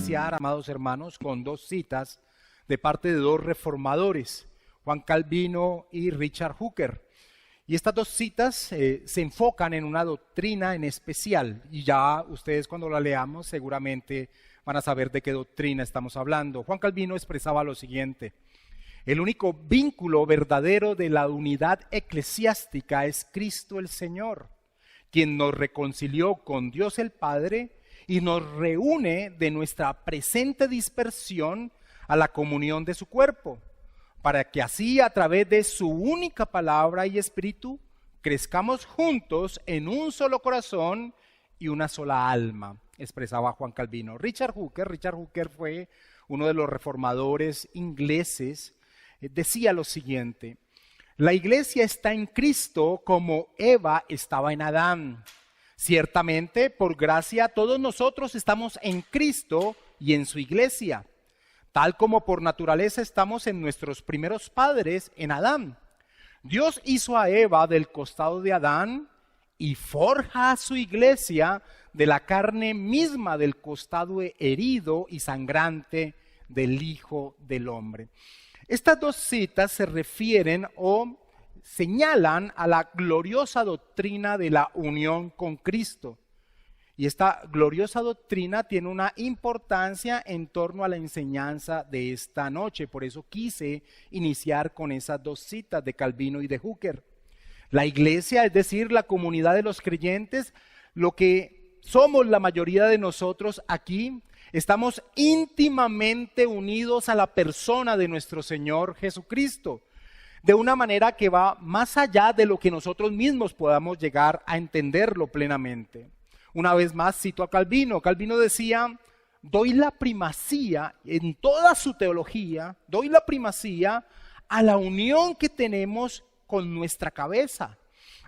iniciar, amados hermanos, con dos citas de parte de dos reformadores, Juan Calvino y Richard Hooker. Y estas dos citas se enfocan en una doctrina en especial, y ya ustedes cuando la leamos seguramente van a saber de qué doctrina estamos hablando. Juan Calvino expresaba lo siguiente: el único vínculo verdadero de la unidad eclesiástica es Cristo el Señor, quien nos reconcilió con Dios el Padre y nos reúne de nuestra presente dispersión a la comunión de su cuerpo, para que así a través de su única palabra y espíritu crezcamos juntos en un solo corazón y una sola alma, expresaba Juan Calvino. Richard Hooker fue uno de los reformadores ingleses, decía lo siguiente: la iglesia está en Cristo como Eva estaba en Adán. Ciertamente, por gracia, todos nosotros estamos en Cristo y en su iglesia, tal como por naturaleza estamos en nuestros primeros padres, en Adán. Dios hizo a Eva del costado de Adán y forja a su iglesia de la carne misma del costado herido y sangrante del Hijo del Hombre. Estas dos citas se refieren o señalan a la gloriosa doctrina de la unión con Cristo. Y esta gloriosa doctrina tiene una importancia en torno a la enseñanza de esta noche. Por eso quise iniciar con esas dos citas de Calvino y de Hooker. La iglesia, es decir, la comunidad de los creyentes, lo que somos la mayoría de nosotros aquí, estamos íntimamente unidos a la persona de nuestro Señor Jesucristo, de una manera que va más allá de lo que nosotros mismos podamos llegar a entenderlo plenamente. Una vez más cito a Calvino. Calvino decía: doy la primacía en toda su teología, doy la primacía a la unión que tenemos con nuestra cabeza,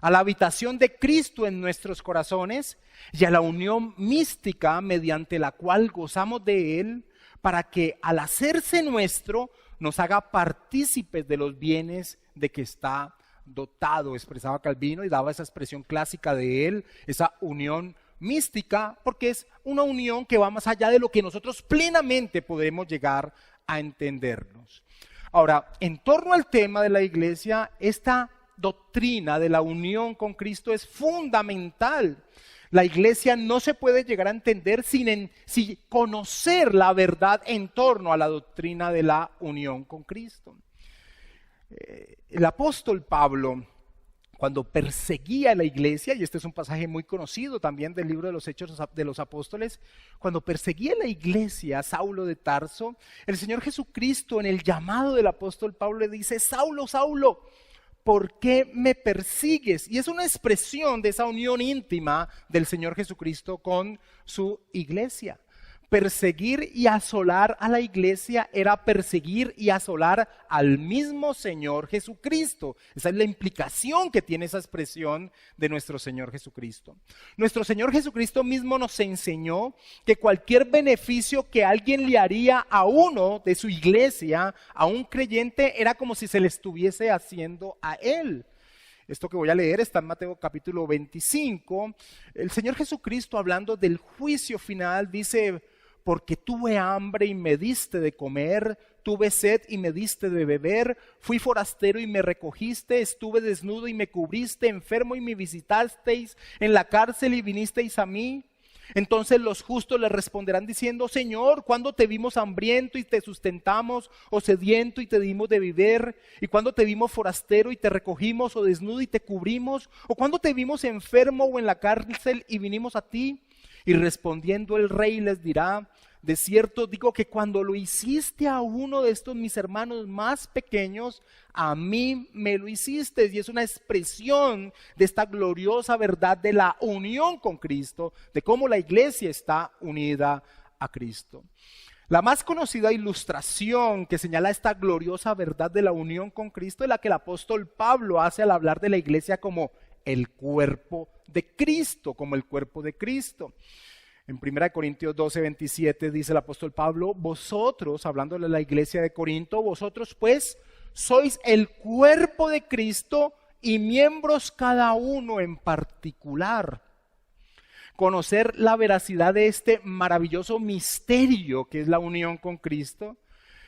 a la habitación de Cristo en nuestros corazones y a la unión mística mediante la cual gozamos de Él, para que al hacerse nuestro nos haga partícipes de los bienes de que está dotado, expresaba Calvino, y daba esa expresión clásica de él, esa unión mística, porque es una unión que va más allá de lo que nosotros plenamente podemos llegar a entendernos. Ahora, en torno al tema de la iglesia, esta doctrina de la unión con Cristo es fundamental. La iglesia no se puede llegar a entender sin conocer la verdad en torno a la doctrina de la unión con Cristo. El apóstol Pablo, cuando perseguía a la iglesia, y este es un pasaje muy conocido también del libro de los Hechos de los Apóstoles, cuando perseguía a la iglesia, Saulo de Tarso, el Señor Jesucristo en el llamado del apóstol Pablo le dice: Saulo, Saulo, ¿por qué me persigues? Y es una expresión de esa unión íntima del Señor Jesucristo con su iglesia. Perseguir y asolar a la iglesia era perseguir y asolar al mismo Señor Jesucristo. Esa es la implicación que tiene esa expresión de nuestro Señor Jesucristo. Nuestro Señor Jesucristo mismo nos enseñó que cualquier beneficio que alguien le haría a uno de su iglesia, a un creyente, era como si se le estuviese haciendo a él. Esto que voy a leer está en Mateo capítulo 25. El Señor Jesucristo, hablando del juicio final, dice: porque tuve hambre y me diste de comer, tuve sed y me diste de beber, fui forastero y me recogiste, estuve desnudo y me cubriste, enfermo y me visitasteis, en la cárcel y vinisteis a mí. Entonces los justos le responderán diciendo: Señor, ¿cuándo te vimos hambriento y te sustentamos, o sediento y te dimos de beber? ¿Y cuándo te vimos forastero y te recogimos, o desnudo y te cubrimos? ¿O cuándo te vimos enfermo o en la cárcel y vinimos a ti? Y respondiendo el rey les dirá: de cierto digo que cuando lo hiciste a uno de estos mis hermanos más pequeños, a mí me lo hiciste. Y es una expresión de esta gloriosa verdad de la unión con Cristo, de cómo la iglesia está unida a Cristo. La más conocida ilustración que señala esta gloriosa verdad de la unión con Cristo es la que el apóstol Pablo hace al hablar de la iglesia como el cuerpo de Cristo, como el cuerpo de Cristo. En 1 Corintios 12, 27 dice el apóstol Pablo: vosotros, hablándole a la iglesia de Corinto, vosotros pues sois el cuerpo de Cristo y miembros cada uno en particular. conocer la veracidad de este maravilloso misterio que es la unión con Cristo,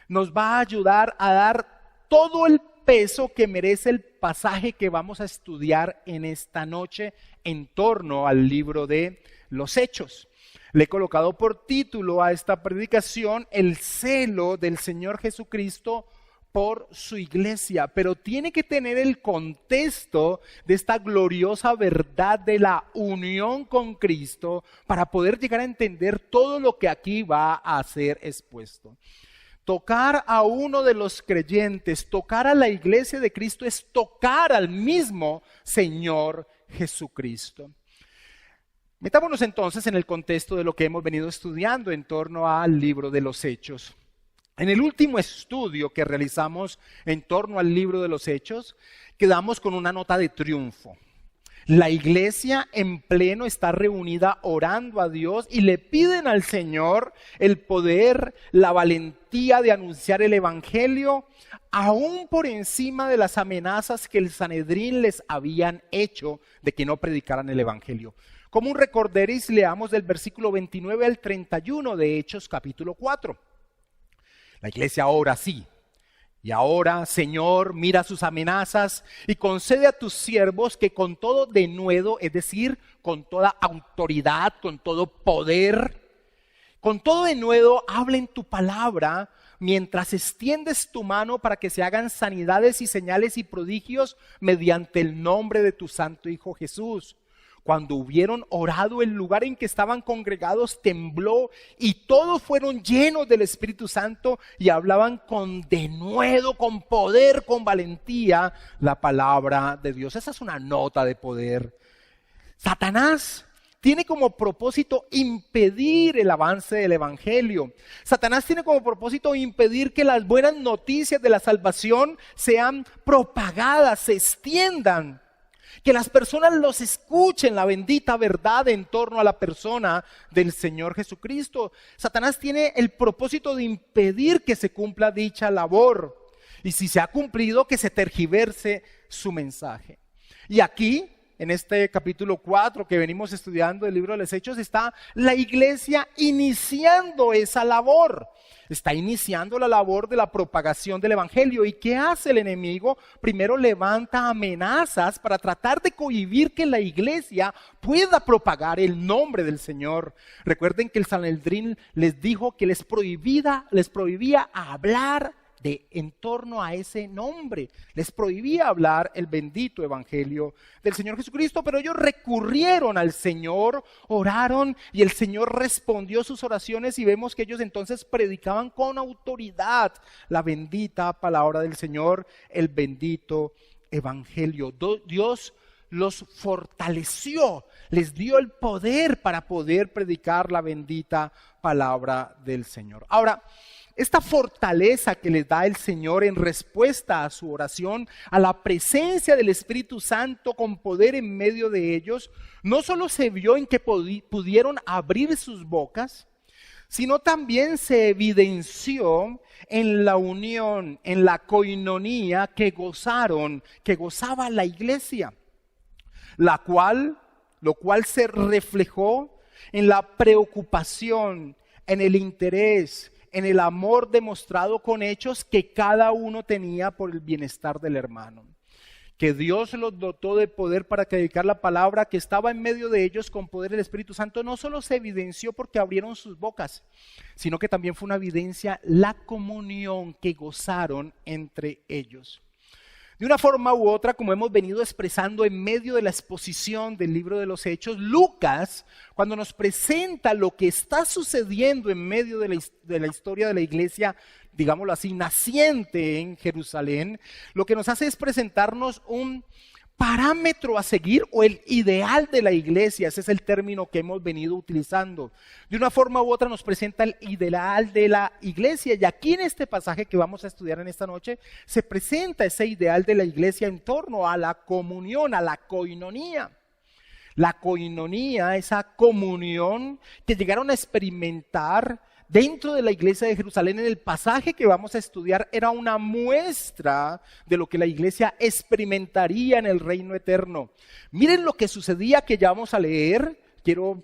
nos va a ayudar a dar todo el peso que merece el pasaje que vamos a estudiar en esta noche en torno al libro de los Hechos. Le he colocado por título a esta predicación el celo del Señor Jesucristo por su iglesia, pero tiene que tener el contexto de esta gloriosa verdad de la unión con Cristo para poder llegar a entender todo lo que aquí va a ser expuesto. Tocar a uno de los creyentes, tocar a la iglesia de Cristo es tocar al mismo Señor Jesucristo. Metámonos entonces en el contexto de lo que hemos venido estudiando en torno al libro de los Hechos. En el último estudio que realizamos en torno al libro de los Hechos, quedamos con una nota de triunfo. La iglesia en pleno está reunida orando a Dios y le piden al Señor el poder, la valentía de anunciar el evangelio, aún por encima de las amenazas que el Sanedrín les habían hecho de que no predicaran el evangelio. Como un recorderis, leamos del versículo 29 al 31 de Hechos capítulo 4. La iglesia ora así: y ahora, Señor, mira sus amenazas y concede a tus siervos que con todo denuedo, es decir, con toda autoridad, con todo poder, con todo denuedo, hablen tu palabra mientras extiendes tu mano para que se hagan sanidades y señales y prodigios mediante el nombre de tu santo Hijo Jesús. Cuando hubieron orado, el lugar en que estaban congregados tembló y todos fueron llenos del Espíritu Santo y hablaban con denuedo, con poder, con valentía la palabra de Dios. Esa es una nota de poder. Satanás tiene como propósito impedir el avance del evangelio. Satanás tiene como propósito impedir que las buenas noticias de la salvación sean propagadas, se extiendan. Que las personas los escuchen, la bendita verdad en torno a la persona del Señor Jesucristo. Satanás tiene el propósito de impedir que se cumpla dicha labor. Y si se ha cumplido, que se tergiverse su mensaje. Y aquí, en este capítulo 4 que venimos estudiando del libro de los Hechos, está la iglesia iniciando esa labor. Está iniciando la labor de la propagación del evangelio. ¿Y qué hace el enemigo? Primero levanta amenazas para tratar de cohibir que la iglesia pueda propagar el nombre del Señor. Recuerden que el Sanedrín les dijo que les prohibía hablar en torno a ese nombre. Les prohibía hablar el bendito evangelio del Señor Jesucristo, pero ellos recurrieron al Señor, oraron y el Señor respondió sus oraciones y vemos que ellos entonces predicaban con autoridad la bendita palabra del Señor, el bendito evangelio. Dios los fortaleció, les dio el poder para poder predicar la bendita palabra del Señor. Ahora, esta fortaleza que les da el Señor en respuesta a su oración, a la presencia del Espíritu Santo con poder en medio de ellos, no solo se vio en que pudieron abrir sus bocas, sino también se evidenció en la unión, en la coinonía que gozaba la iglesia, lo cual se reflejó en la preocupación, en el interés, en el amor demostrado con hechos que cada uno tenía por el bienestar del hermano. Que Dios los dotó de poder para predicar la palabra, que estaba en medio de ellos con poder del Espíritu Santo, no solo se evidenció porque abrieron sus bocas, sino que también fue una evidencia la comunión que gozaron entre ellos. De una forma u otra, como hemos venido expresando en medio de la exposición del libro de los Hechos, Lucas, cuando nos presenta lo que está sucediendo en medio de la historia de la iglesia, digámoslo así, naciente en Jerusalén, lo que nos hace es presentarnos un parámetro a seguir o el ideal de la iglesia. Ese es el término que hemos venido utilizando. De una forma u otra nos presenta el ideal de la iglesia, y aquí en este pasaje que vamos a estudiar en esta noche se presenta ese ideal de la iglesia en torno a la comunión, a la coinonía. La coinonía, esa comunión que llegaron a experimentar dentro de la iglesia de Jerusalén en el pasaje que vamos a estudiar, era una muestra de lo que la iglesia experimentaría en el reino eterno. Miren lo que sucedía, que ya vamos a leer. Quiero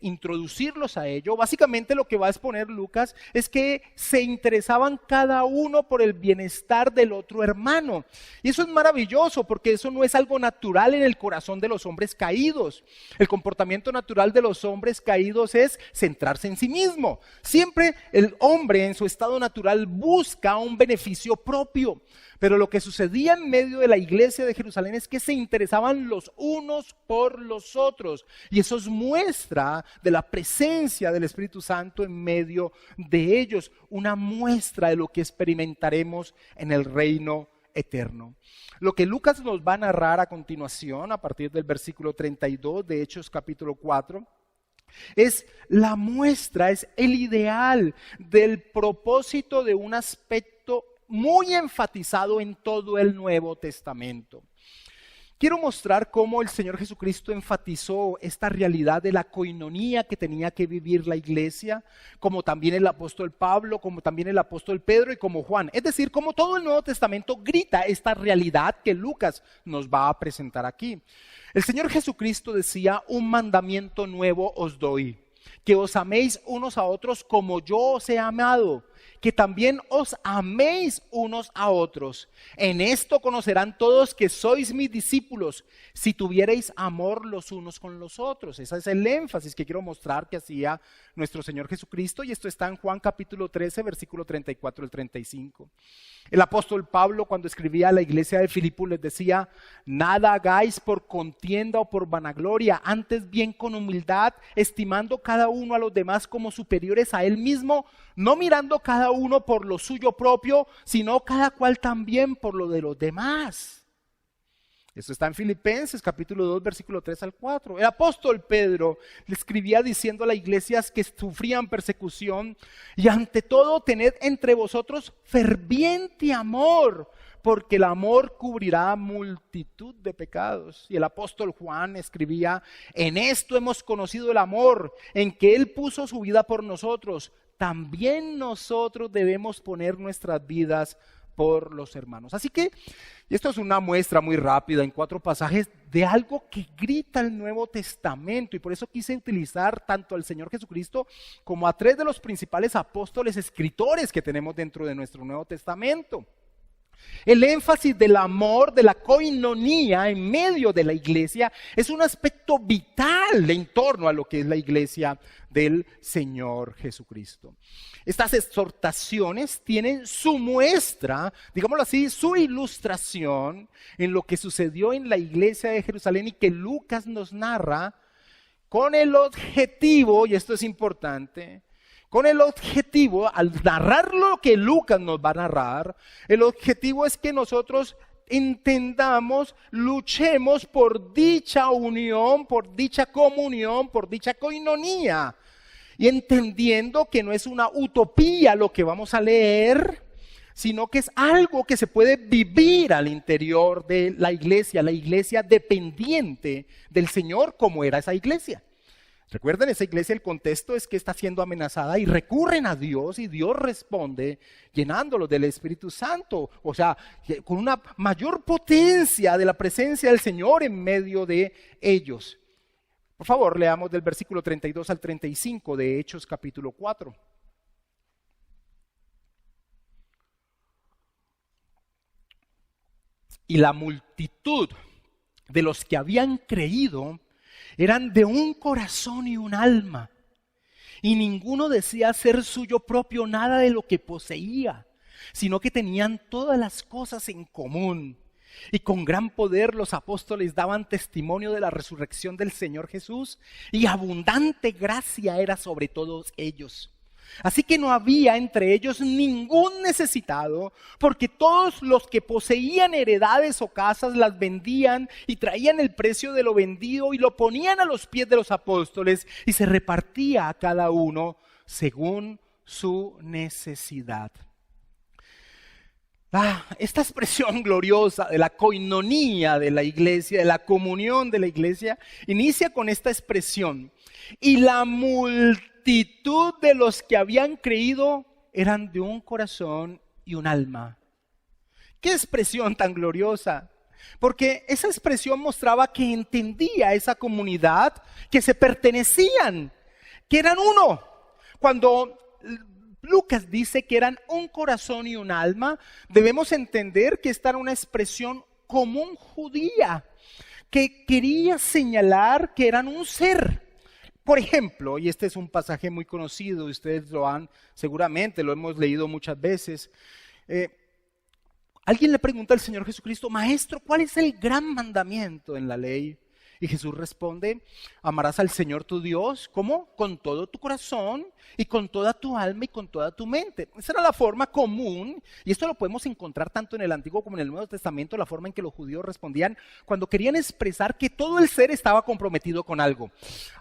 introducirlos a ello. Básicamente lo que va a exponer Lucas es que se interesaban cada uno por el bienestar del otro hermano. Y eso es maravilloso porque eso no es algo natural en el corazón de los hombres caídos. El comportamiento natural de los hombres caídos es centrarse en sí mismo. Siempre el hombre en su estado natural busca un beneficio propio. Pero lo que sucedía en medio de la iglesia de Jerusalén es que se interesaban los unos por los otros. Y eso es muestra de la presencia del Espíritu Santo en medio de ellos. Una muestra de lo que experimentaremos en el reino eterno. Lo que Lucas nos va a narrar a continuación, a partir del versículo 32 de Hechos capítulo 4, es la muestra, es el ideal del propósito de un aspecto muy enfatizado en todo el Nuevo Testamento. Quiero mostrar cómo el Señor Jesucristo enfatizó esta realidad de la coinonía que tenía que vivir la iglesia, como también el apóstol Pablo, como también el apóstol Pedro y como Juan. Es decir, como todo el Nuevo Testamento grita esta realidad que Lucas nos va a presentar aquí. El Señor Jesucristo decía: un mandamiento nuevo os doy, que os améis unos a otros como yo os he amado, que también os améis unos a otros. En esto conocerán todos que sois mis discípulos, si tuvierais amor los unos con los otros. Ese es el énfasis que quiero mostrar que hacía nuestro Señor Jesucristo, y esto está en Juan capítulo 13, versículo 34 al 35. El apóstol Pablo, cuando escribía a la iglesia de Filipos, les decía: nada hagáis por contienda o por vanagloria, antes bien con humildad, estimando cada uno a los demás como superiores a él mismo, no mirando cada uno por lo suyo propio, sino cada cual también por lo de los demás. Esto está en Filipenses capítulo 2, versículo 3 al 4. El apóstol Pedro le escribía diciendo a las iglesias que sufrían persecución: y ante todo tened entre vosotros ferviente amor, porque el amor cubrirá multitud de pecados. Y el apóstol Juan escribía: en esto hemos conocido el amor, en que Él puso su vida por nosotros. También nosotros debemos poner nuestras vidas por los hermanos. Así que esto es una muestra muy rápida en 4 pasajes de algo que grita el Nuevo Testamento, y por eso quise utilizar tanto al Señor Jesucristo como a 3 de los principales apóstoles escritores que tenemos dentro de nuestro Nuevo Testamento. El énfasis del amor, de la coinonía en medio de la iglesia es un aspecto vital en torno a lo que es la iglesia del Señor Jesucristo. Estas exhortaciones tienen su muestra, digámoslo así, su ilustración en lo que sucedió en la iglesia de Jerusalén y que Lucas nos narra con el objetivo, y esto es importante, con el objetivo, al narrar lo que Lucas nos va a narrar, el objetivo es que nosotros entendamos, luchemos por dicha unión, por dicha comunión, por dicha coinonía. Y entendiendo que no es una utopía lo que vamos a leer, sino que es algo que se puede vivir al interior de la iglesia dependiente del Señor, como era esa iglesia. Recuerden, esa iglesia, el contexto es que está siendo amenazada y recurren a Dios y Dios responde llenándolos del Espíritu Santo. O sea, con una mayor potencia de la presencia del Señor en medio de ellos. Por favor, leamos del versículo 32 al 35 de Hechos capítulo 4. Y la multitud de los que habían creído eran de un corazón y un alma, y ninguno decía ser suyo propio nada de lo que poseía, sino que tenían todas las cosas en común. Y con gran poder los apóstoles daban testimonio de la resurrección del Señor Jesús, y abundante gracia era sobre todos ellos. Así que no había entre ellos ningún necesitado, porque todos los que poseían heredades o casas las vendían y traían el precio de lo vendido y lo ponían a los pies de los apóstoles, y se repartía a cada uno según su necesidad. Esta expresión gloriosa de la coinonía de la iglesia, de la comunión de la iglesia, inicia con esta expresión: y la multitud de los que habían creído eran de un corazón y un alma. ¡Qué expresión tan gloriosa! porque esa expresión mostraba que entendía esa comunidad, que se pertenecían, que eran uno. Cuando Lucas dice que eran un corazón y un alma, debemos entender que esta era una expresión común judía, que quería señalar que eran un ser. Por ejemplo, y este es un pasaje muy conocido, ustedes seguramente lo hemos leído muchas veces. Alguien le pregunta al Señor Jesucristo: Maestro, ¿cuál es el gran mandamiento en la ley? Y Jesús responde: amarás al Señor tu Dios, ¿cómo? Con todo tu corazón y con toda tu alma y con toda tu mente. Esa era la forma común, y esto lo podemos encontrar tanto en el Antiguo como en el Nuevo Testamento, la forma en que los judíos respondían cuando querían expresar que todo el ser estaba comprometido con algo.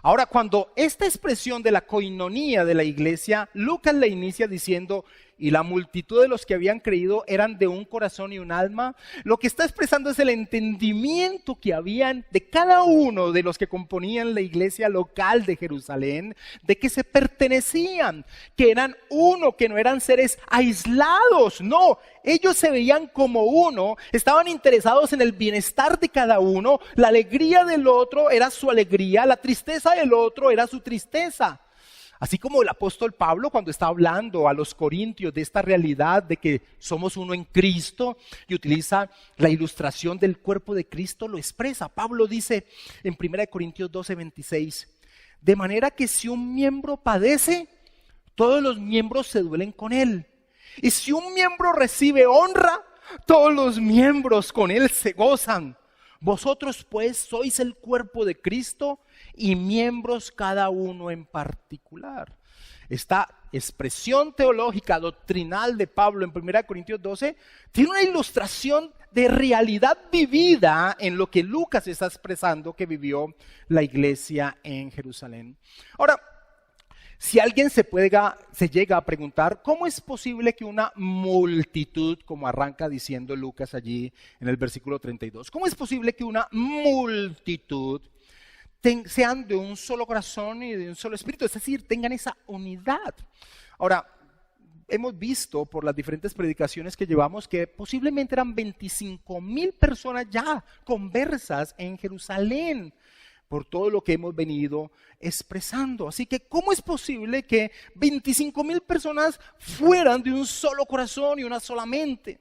Ahora, cuando esta expresión de la coinonía de la iglesia, Lucas la inicia diciendo: y la multitud de los que habían creído eran de un corazón y un alma, lo que está expresando es el entendimiento que habían de cada uno de los que componían la iglesia local de Jerusalén, de que se pertenecían, que eran uno, que no eran seres aislados, no, ellos se veían como uno, estaban interesados en el bienestar de cada uno, la alegría del otro era su alegría, la tristeza del otro era su tristeza. Así como el apóstol Pablo, cuando está hablando a los corintios de esta realidad de que somos uno en Cristo y utiliza la ilustración del cuerpo de Cristo, lo expresa. Pablo dice en 1 Corintios 12:26, de manera que si un miembro padece, todos los miembros se duelen con él. Y si un miembro recibe honra, todos los miembros con él se gozan. Vosotros pues sois el cuerpo de Cristo y miembros cada uno en particular. Esta expresión teológica, doctrinal de Pablo en 1 Corintios 12 tiene una ilustración de realidad vivida en lo que Lucas está expresando que vivió la iglesia en Jerusalén. Ahora, si alguien se llega a preguntar, ¿cómo es posible que una multitud, como arranca diciendo Lucas allí en el versículo 32, cómo es posible que una multitud sean de un solo corazón y de un solo espíritu, es decir, tengan esa unidad? Ahora, hemos visto por las diferentes predicaciones que llevamos que posiblemente eran 25,000 personas ya conversas en Jerusalén, por todo lo que hemos venido expresando. Así que, ¿cómo es posible que 25,000 personas fueran de un solo corazón y una sola mente?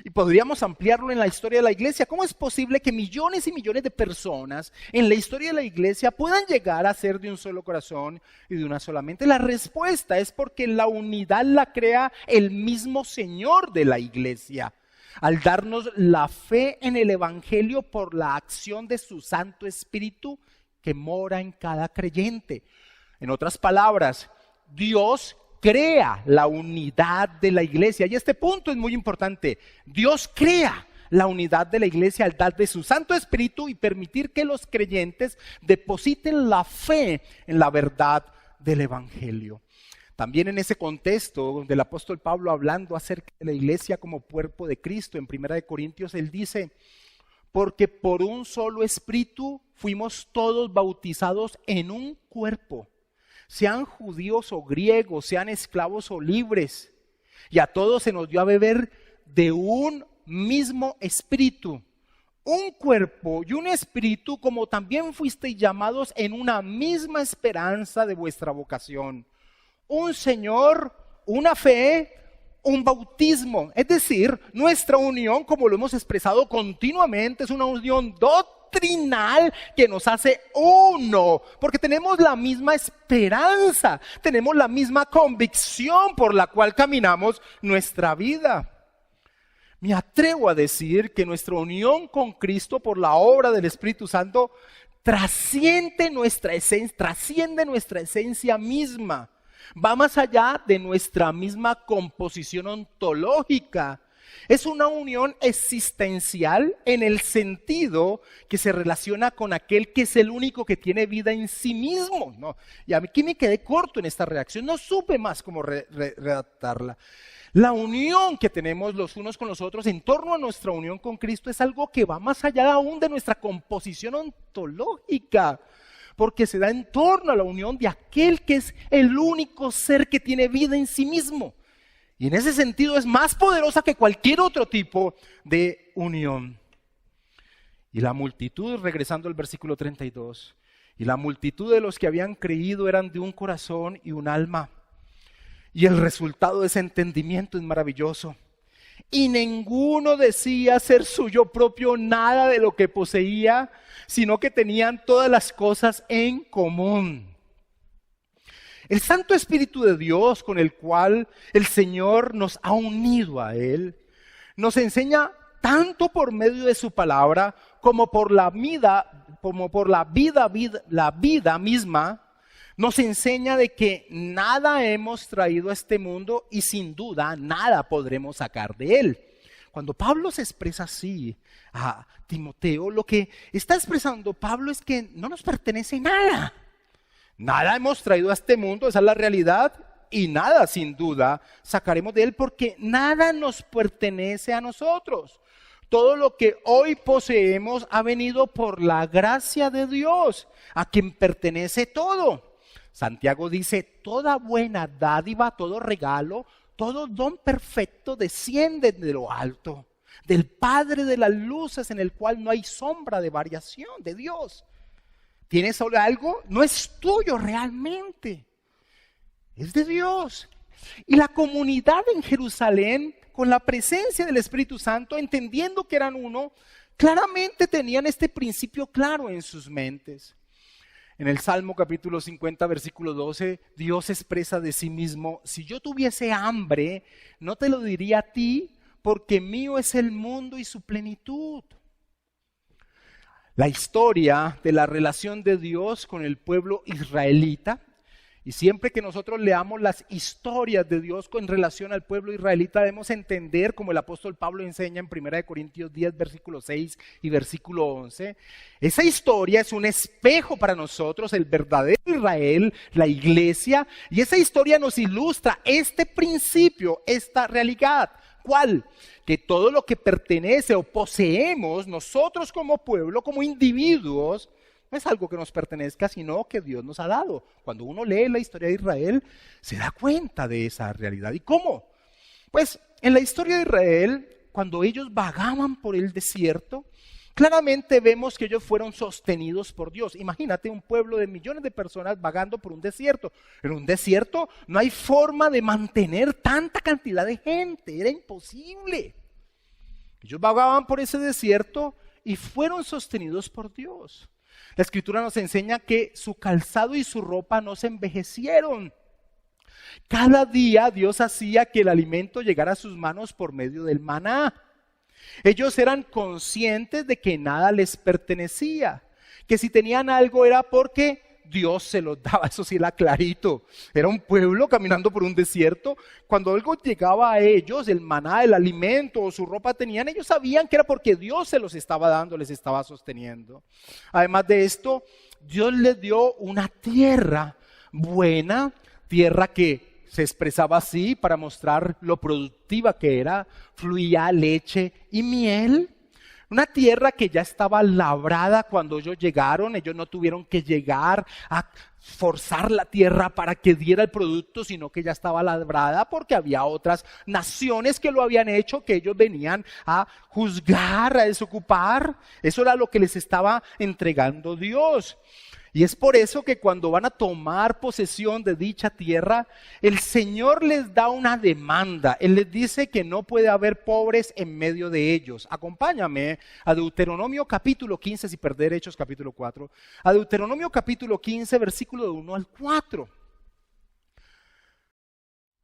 Y podríamos ampliarlo en la historia de la iglesia. ¿Cómo es posible que millones y millones de personas en la historia de la iglesia puedan llegar a ser de un solo corazón y de una sola mente? La respuesta es porque la unidad la crea el mismo Señor de la iglesia, al darnos la fe en el Evangelio por la acción de su Santo Espíritu que mora en cada creyente. En otras palabras, Dios crea la unidad de la iglesia. Y este punto es muy importante. Dios crea la unidad de la iglesia al dar de su Santo Espíritu y permitir que los creyentes depositen la fe en la verdad del Evangelio. También en ese contexto del apóstol Pablo hablando acerca de la iglesia como cuerpo de Cristo, en 1 Corintios él dice: porque por un solo espíritu fuimos todos bautizados en un cuerpo, sean judíos o griegos, sean esclavos o libres, y a todos se nos dio a beber de un mismo espíritu. Un cuerpo y un espíritu, como también fuisteis llamados en una misma esperanza de vuestra vocación. Un Señor, una fe, un bautismo. Es decir, nuestra unión, como lo hemos expresado continuamente, es una unión doctrinal que nos hace uno, porque tenemos la misma esperanza, tenemos la misma convicción por la cual caminamos nuestra vida. Me atrevo a decir que nuestra unión con Cristo por la obra del Espíritu Santo trasciende nuestra esencia misma. Va más allá de nuestra misma composición ontológica. Es una unión existencial en el sentido que se relaciona con aquel que es el único que tiene vida en sí mismo. No, y aquí me quedé corto en esta reacción, no supe más cómo redactarla. La unión que tenemos los unos con los otros en torno a nuestra unión con Cristo es algo que va más allá aún de nuestra composición ontológica, porque se da en torno a la unión de aquel que es el único ser que tiene vida en sí mismo. Y en ese sentido es más poderosa que cualquier otro tipo de unión. Y la multitud, regresando al versículo 32, y la multitud de los que habían creído eran de un corazón y un alma. Y el resultado de ese entendimiento es maravilloso. Y ninguno decía ser suyo propio nada de lo que poseía, sino que tenían todas las cosas en común. El Santo Espíritu de Dios, con el cual el Señor nos ha unido a Él, nos enseña tanto por medio de su palabra como por la vida misma, nos enseña de que nada hemos traído a este mundo y sin duda nada podremos sacar de él. Cuando Pablo se expresa así a Timoteo, lo que está expresando Pablo es que no nos pertenece nada. Nada hemos traído a este mundo, esa es la realidad, y nada sin duda sacaremos de él porque nada nos pertenece a nosotros. Todo lo que hoy poseemos ha venido por la gracia de Dios, a quien pertenece todo. Santiago dice, toda buena dádiva, todo regalo, todo don perfecto desciende de lo alto, del Padre de las luces, en el cual no hay sombra de variación, de Dios. ¿Tienes algo? No es tuyo realmente, es de Dios. Y la comunidad en Jerusalén, con la presencia del Espíritu Santo, entendiendo que eran uno, claramente tenían este principio claro en sus mentes. En el Salmo capítulo 50, versículo 12, Dios expresa de sí mismo, si yo tuviese hambre, no te lo diría a ti, porque mío es el mundo y su plenitud. La historia de la relación de Dios con el pueblo israelita, y siempre que nosotros leamos las historias de Dios con relación al pueblo israelita, debemos entender, como el apóstol Pablo enseña en 1 Corintios 10, versículo 6 y versículo 11, esa historia es un espejo para nosotros, el verdadero Israel, la iglesia, y esa historia nos ilustra este principio, esta realidad. ¿Cuál? Que todo lo que pertenece o poseemos nosotros como pueblo, como individuos, no es algo que nos pertenezca, sino que Dios nos ha dado. Cuando uno lee la historia de Israel, se da cuenta de esa realidad. ¿Y cómo? Pues en la historia de Israel, cuando ellos vagaban por el desierto, claramente vemos que ellos fueron sostenidos por Dios. Imagínate un pueblo de millones de personas vagando por un desierto. En un desierto no hay forma de mantener tanta cantidad de gente, era imposible. Ellos vagaban por ese desierto y fueron sostenidos por Dios. La Escritura nos enseña que su calzado y su ropa no se envejecieron. Cada día Dios hacía que el alimento llegara a sus manos por medio del maná. Ellos eran conscientes de que nada les pertenecía, que si tenían algo era porque Dios se los daba, eso sí era clarito. Era un pueblo caminando por un desierto. Cuando algo llegaba a ellos, el maná, el alimento o su ropa tenían, ellos sabían que era porque Dios se los estaba dando, les estaba sosteniendo. Además de esto, Dios les dio una tierra buena, tierra que se expresaba así para mostrar lo productiva que era, fluía leche y miel. Una tierra que ya estaba labrada cuando ellos llegaron, ellos no tuvieron que llegar a forzar la tierra para que diera el producto, sino que ya estaba labrada porque había otras naciones que lo habían hecho, que ellos venían a juzgar, a desocupar. Eso era lo que les estaba entregando Dios. Y es por eso que cuando van a tomar posesión de dicha tierra, el Señor les da una demanda. Él les dice que no puede haber pobres en medio de ellos. Acompáñame a Deuteronomio capítulo 15, sin perder Hechos capítulo 4. A Deuteronomio capítulo 15, versículo de 1 al 4.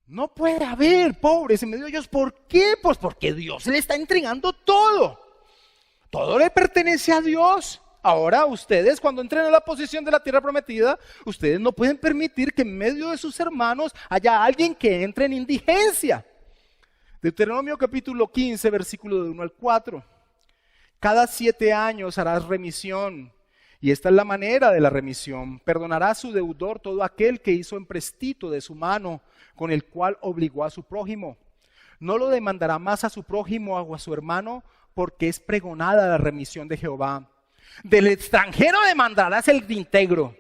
No puede haber pobres en medio de ellos. ¿Por qué? Pues porque Dios le está entregando todo. Todo le pertenece a Dios. Ahora ustedes, cuando entren a la posesión de la tierra prometida, ustedes no pueden permitir que en medio de sus hermanos haya alguien que entre en indigencia. Deuteronomio capítulo 15, versículo de 1 al 4. Cada 7 años harás remisión, y esta es la manera de la remisión. Perdonará a su deudor todo aquel que hizo empréstito de su mano, con el cual obligó a su prójimo. No lo demandará más a su prójimo o a su hermano, porque es pregonada la remisión de Jehová. Del extranjero demandarás el íntegro,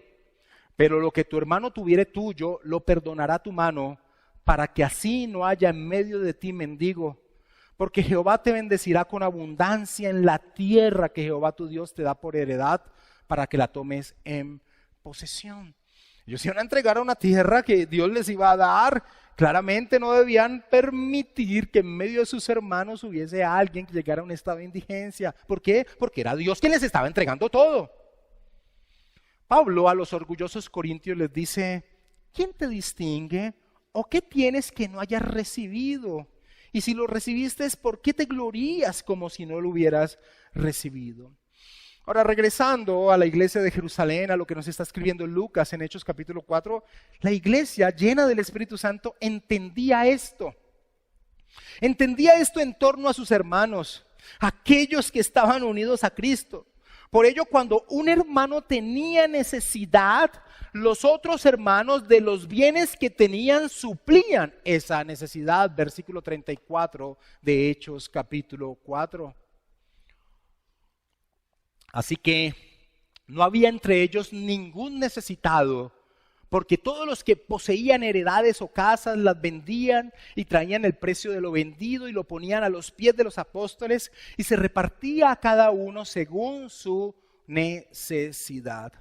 pero lo que tu hermano tuviere tuyo, lo perdonará tu mano, para que así no haya en medio de ti mendigo, Porque Jehová te bendecirá con abundancia en la tierra que Jehová tu Dios te da por heredad para que la tomes en posesión. Ellos iban a entregar a una tierra que Dios les iba a dar. Claramente no debían permitir que en medio de sus hermanos hubiese alguien que llegara a un estado de indigencia. ¿Por qué? Porque era Dios quien les estaba entregando todo. Pablo a los orgullosos corintios les dice: ¿quién te distingue? ¿O qué tienes que no hayas recibido? Y si lo recibiste, ¿por qué te glorías como si no lo hubieras recibido? Ahora, regresando a la iglesia de Jerusalén, a lo que nos está escribiendo Lucas en Hechos capítulo 4, la iglesia llena del Espíritu Santo entendía esto. Entendía esto en torno a sus hermanos, aquellos que estaban unidos a Cristo. Por ello, cuando un hermano tenía necesidad, los otros hermanos de los bienes que tenían suplían esa necesidad. Versículo 34 de Hechos capítulo 4. Así que no había entre ellos ningún necesitado, porque todos los que poseían heredades o casas las vendían y traían el precio de lo vendido y lo ponían a los pies de los apóstoles y se repartía a cada uno según su necesidad.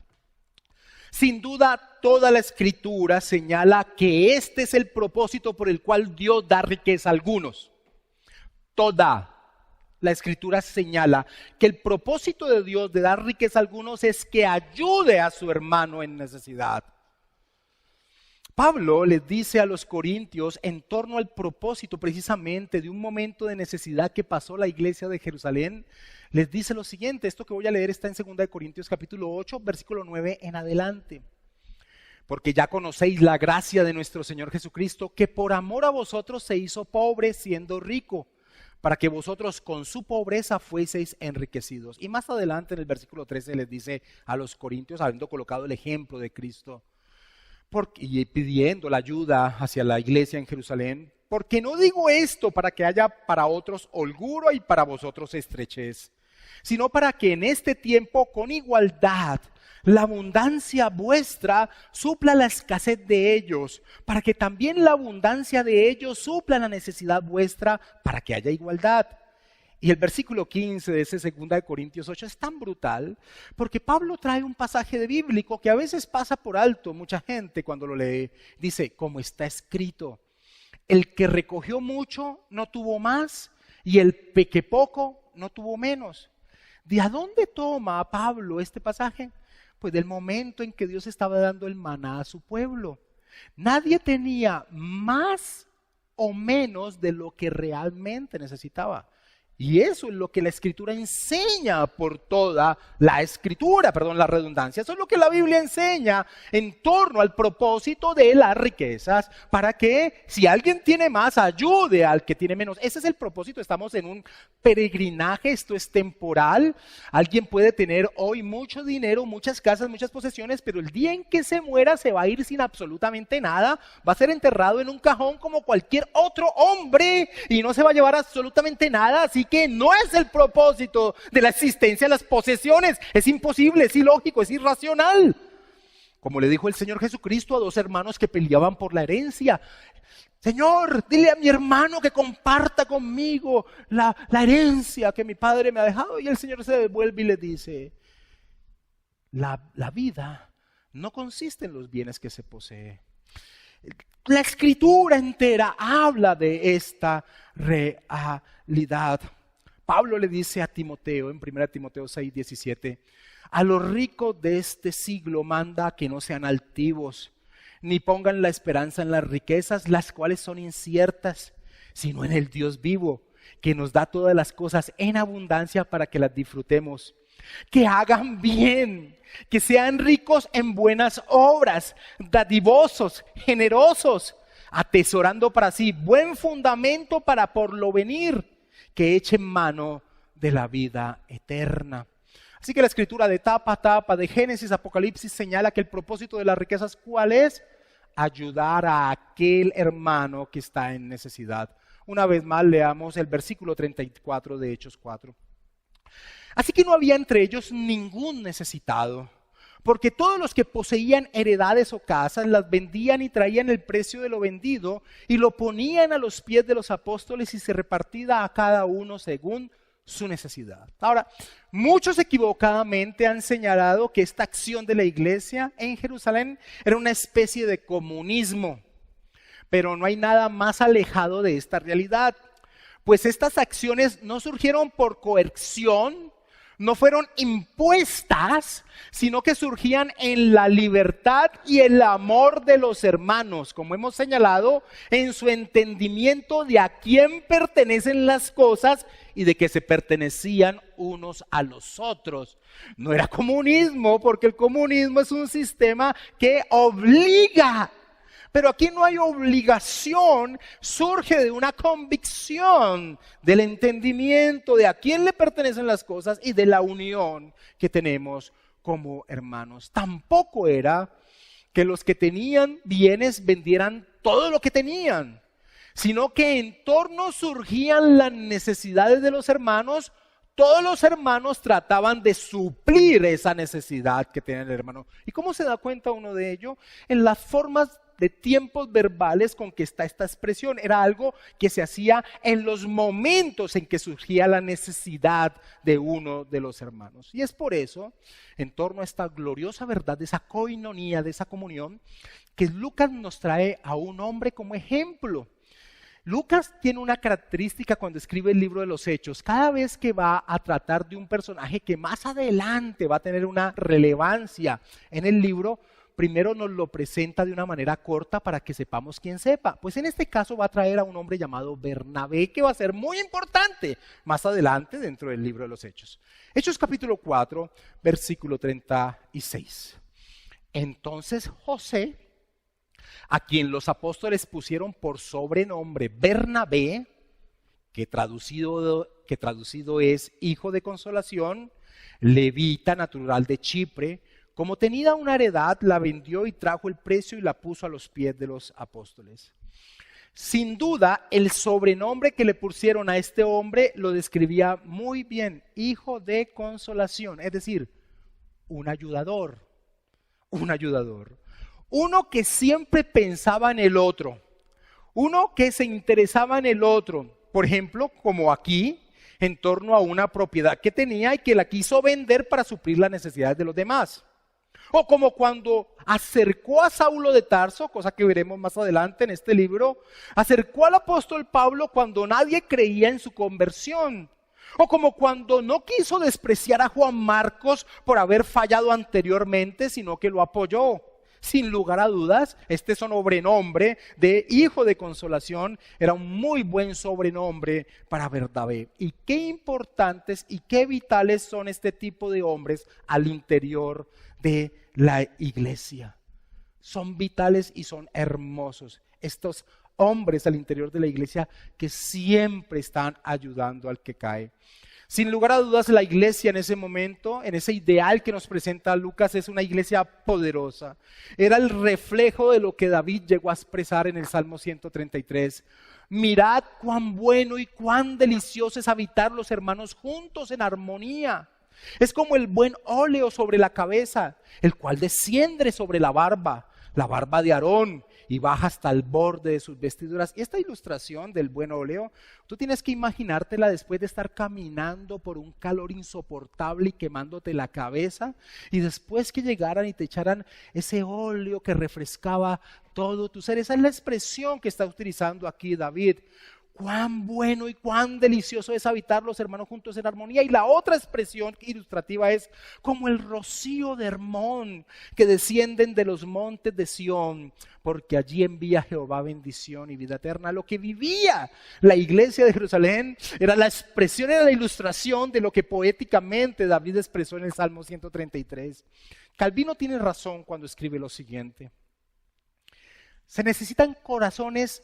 Sin duda, toda la Escritura señala que este es el propósito por el cual Dios da riqueza a algunos. Toda la Escritura señala que el propósito de Dios de dar riqueza a algunos es que ayude a su hermano en necesidad. Pablo les dice a los corintios en torno al propósito precisamente de un momento de necesidad que pasó la iglesia de Jerusalén, les dice lo siguiente. Esto que voy a leer está en 2 Corintios capítulo 8, versículo 9 en adelante. Porque ya conocéis la gracia de nuestro Señor Jesucristo, que por amor a vosotros se hizo pobre siendo rico, para que vosotros con su pobreza fueseis enriquecidos. Y más adelante en el versículo 13 les dice a los corintios, habiendo colocado el ejemplo de Cristo, y pidiendo la ayuda hacia la iglesia en Jerusalén, porque no digo esto para que haya para otros holgura y para vosotros estrechez, sino para que en este tiempo con igualdad la abundancia vuestra supla la escasez de ellos, para que también la abundancia de ellos supla la necesidad vuestra, para que haya igualdad. Y el versículo 15 de ese 2 Corintios 8 es tan brutal, porque Pablo trae un pasaje de bíblico que a veces pasa por alto mucha gente cuando lo lee. Dice, como está escrito, el que recogió mucho no tuvo más, y el que poco no tuvo menos. ¿De a dónde toma Pablo este pasaje? Pues del momento en que Dios estaba dando el maná a su pueblo. Nadie tenía más o menos de lo que realmente necesitaba. Y eso es lo que la Escritura enseña por toda la Escritura, perdón, la redundancia. Eso es lo que la Biblia enseña en torno al propósito de las riquezas, para que si alguien tiene más, ayude al que tiene menos. Ese es el propósito. Estamos en un peregrinaje, esto es temporal. Alguien puede tener hoy mucho dinero, muchas casas, muchas posesiones, pero el día en que se muera se va a ir sin absolutamente nada. Va a ser enterrado en un cajón como cualquier otro hombre y no se va a llevar absolutamente nada. Así que no es el propósito de la existencia de las posesiones. Es imposible, es ilógico, es irracional. Como le dijo el Señor Jesucristo a dos hermanos que peleaban por la herencia. Señor, dile a mi hermano que comparta conmigo la herencia que mi padre me ha dejado. Y el Señor se devuelve y le dice, la vida no consiste en los bienes que se posee. La Escritura entera habla de esta realidad. Pablo le dice a Timoteo en 1 Timoteo 6:17, a los ricos de este siglo manda que no sean altivos, ni pongan la esperanza en las riquezas, las cuales son inciertas, sino en el Dios vivo, que nos da todas las cosas en abundancia para que las disfrutemos. Que hagan bien, que sean ricos en buenas obras, dadivosos, generosos, atesorando para sí buen fundamento para por lo venir, que echen mano de la vida eterna. Así que la Escritura de tapa a tapa, de Génesis a Apocalipsis, señala que el propósito de las riquezas, ¿cuál es? Ayudar a aquel hermano que está en necesidad. Una vez más leamos el versículo 34 de Hechos 4. Así que no había entre ellos ningún necesitado, Porque todos los que poseían heredades o casas las vendían y traían el precio de lo vendido y lo ponían a los pies de los apóstoles y se repartía a cada uno según su necesidad. Ahora, muchos equivocadamente han señalado que esta acción de la iglesia en Jerusalén era una especie de comunismo, pero no hay nada más alejado de esta realidad, pues estas acciones no surgieron por coerción, no fueron impuestas, sino que surgían en la libertad y el amor de los hermanos, como hemos señalado, en su entendimiento de a quién pertenecen las cosas y de que se pertenecían unos a los otros. No era comunismo, porque el comunismo es un sistema que obliga. Pero aquí no hay obligación, surge de una convicción, del entendimiento de a quién le pertenecen las cosas y de la unión que tenemos como hermanos. Tampoco era que los que tenían bienes vendieran todo lo que tenían, sino que en torno surgían las necesidades de los hermanos. Todos los hermanos trataban de suplir esa necesidad que tenía el hermano. ¿Y cómo se da cuenta uno de ello? En las formas de tiempos verbales con que está esta expresión. Era algo que se hacía en los momentos en que surgía la necesidad de uno de los hermanos. Y es por eso, en torno a esta gloriosa verdad, de esa coinonía, de esa comunión, que Lucas nos trae a un hombre como ejemplo. Lucas tiene una característica cuando escribe el libro de los Hechos. Cada vez que va a tratar de un personaje que más adelante va a tener una relevancia en el libro, primero nos lo presenta de una manera corta para que sepamos quién sepa. Pues en este caso va a traer a un hombre llamado Bernabé, que va a ser muy importante más adelante dentro del libro de los Hechos. Hechos capítulo 4, versículo 36. Entonces José, a quien los apóstoles pusieron por sobrenombre Bernabé, que traducido es hijo de consolación, levita natural de Chipre, como tenía una heredad, la vendió y trajo el precio y la puso a los pies de los apóstoles. Sin duda, el sobrenombre que le pusieron a este hombre lo describía muy bien, hijo de consolación, es decir, un ayudador, un ayudador. Uno que siempre pensaba en el otro, uno que se interesaba en el otro, por ejemplo, como aquí, en torno a una propiedad que tenía y que la quiso vender para suplir las necesidades de los demás. O como cuando acercó a Saulo de Tarso, cosa que veremos más adelante en este libro, acercó al apóstol Pablo cuando nadie creía en su conversión. O como cuando no quiso despreciar a Juan Marcos por haber fallado anteriormente, sino que lo apoyó. Sin lugar a dudas, este sobrenombre de hijo de consolación era un muy buen sobrenombre para Bernabé. Y qué importantes y qué vitales son este tipo de hombres al interior de la iglesia. Son vitales y son hermosos. Estos hombres al interior de la iglesia que siempre están ayudando al que cae. Sin lugar a dudas, la iglesia en ese momento, en ese ideal que nos presenta Lucas, es una iglesia poderosa. Era el reflejo de lo que David llegó a expresar en el Salmo 133. Mirad cuán bueno y cuán delicioso es habitar los hermanos juntos en armonía. Es como el buen óleo sobre la cabeza, el cual desciende sobre la barba de Aarón, y baja hasta el borde de sus vestiduras. Y esta ilustración del buen óleo, tú tienes que imaginártela después de estar caminando por un calor insoportable y quemándote la cabeza, y después que llegaran y te echaran ese óleo que refrescaba todo tu ser. Esa es la expresión que está utilizando aquí David. Cuán bueno y cuán delicioso es habitar los hermanos juntos en armonía. Y la otra expresión ilustrativa es como el rocío de Hermón que descienden de los montes de Sión, porque allí envía Jehová bendición y vida eterna. Lo que vivía la iglesia de Jerusalén era la expresión, era la ilustración de lo que poéticamente David expresó en el Salmo 133. Calvino tiene razón cuando escribe lo siguiente: se necesitan corazones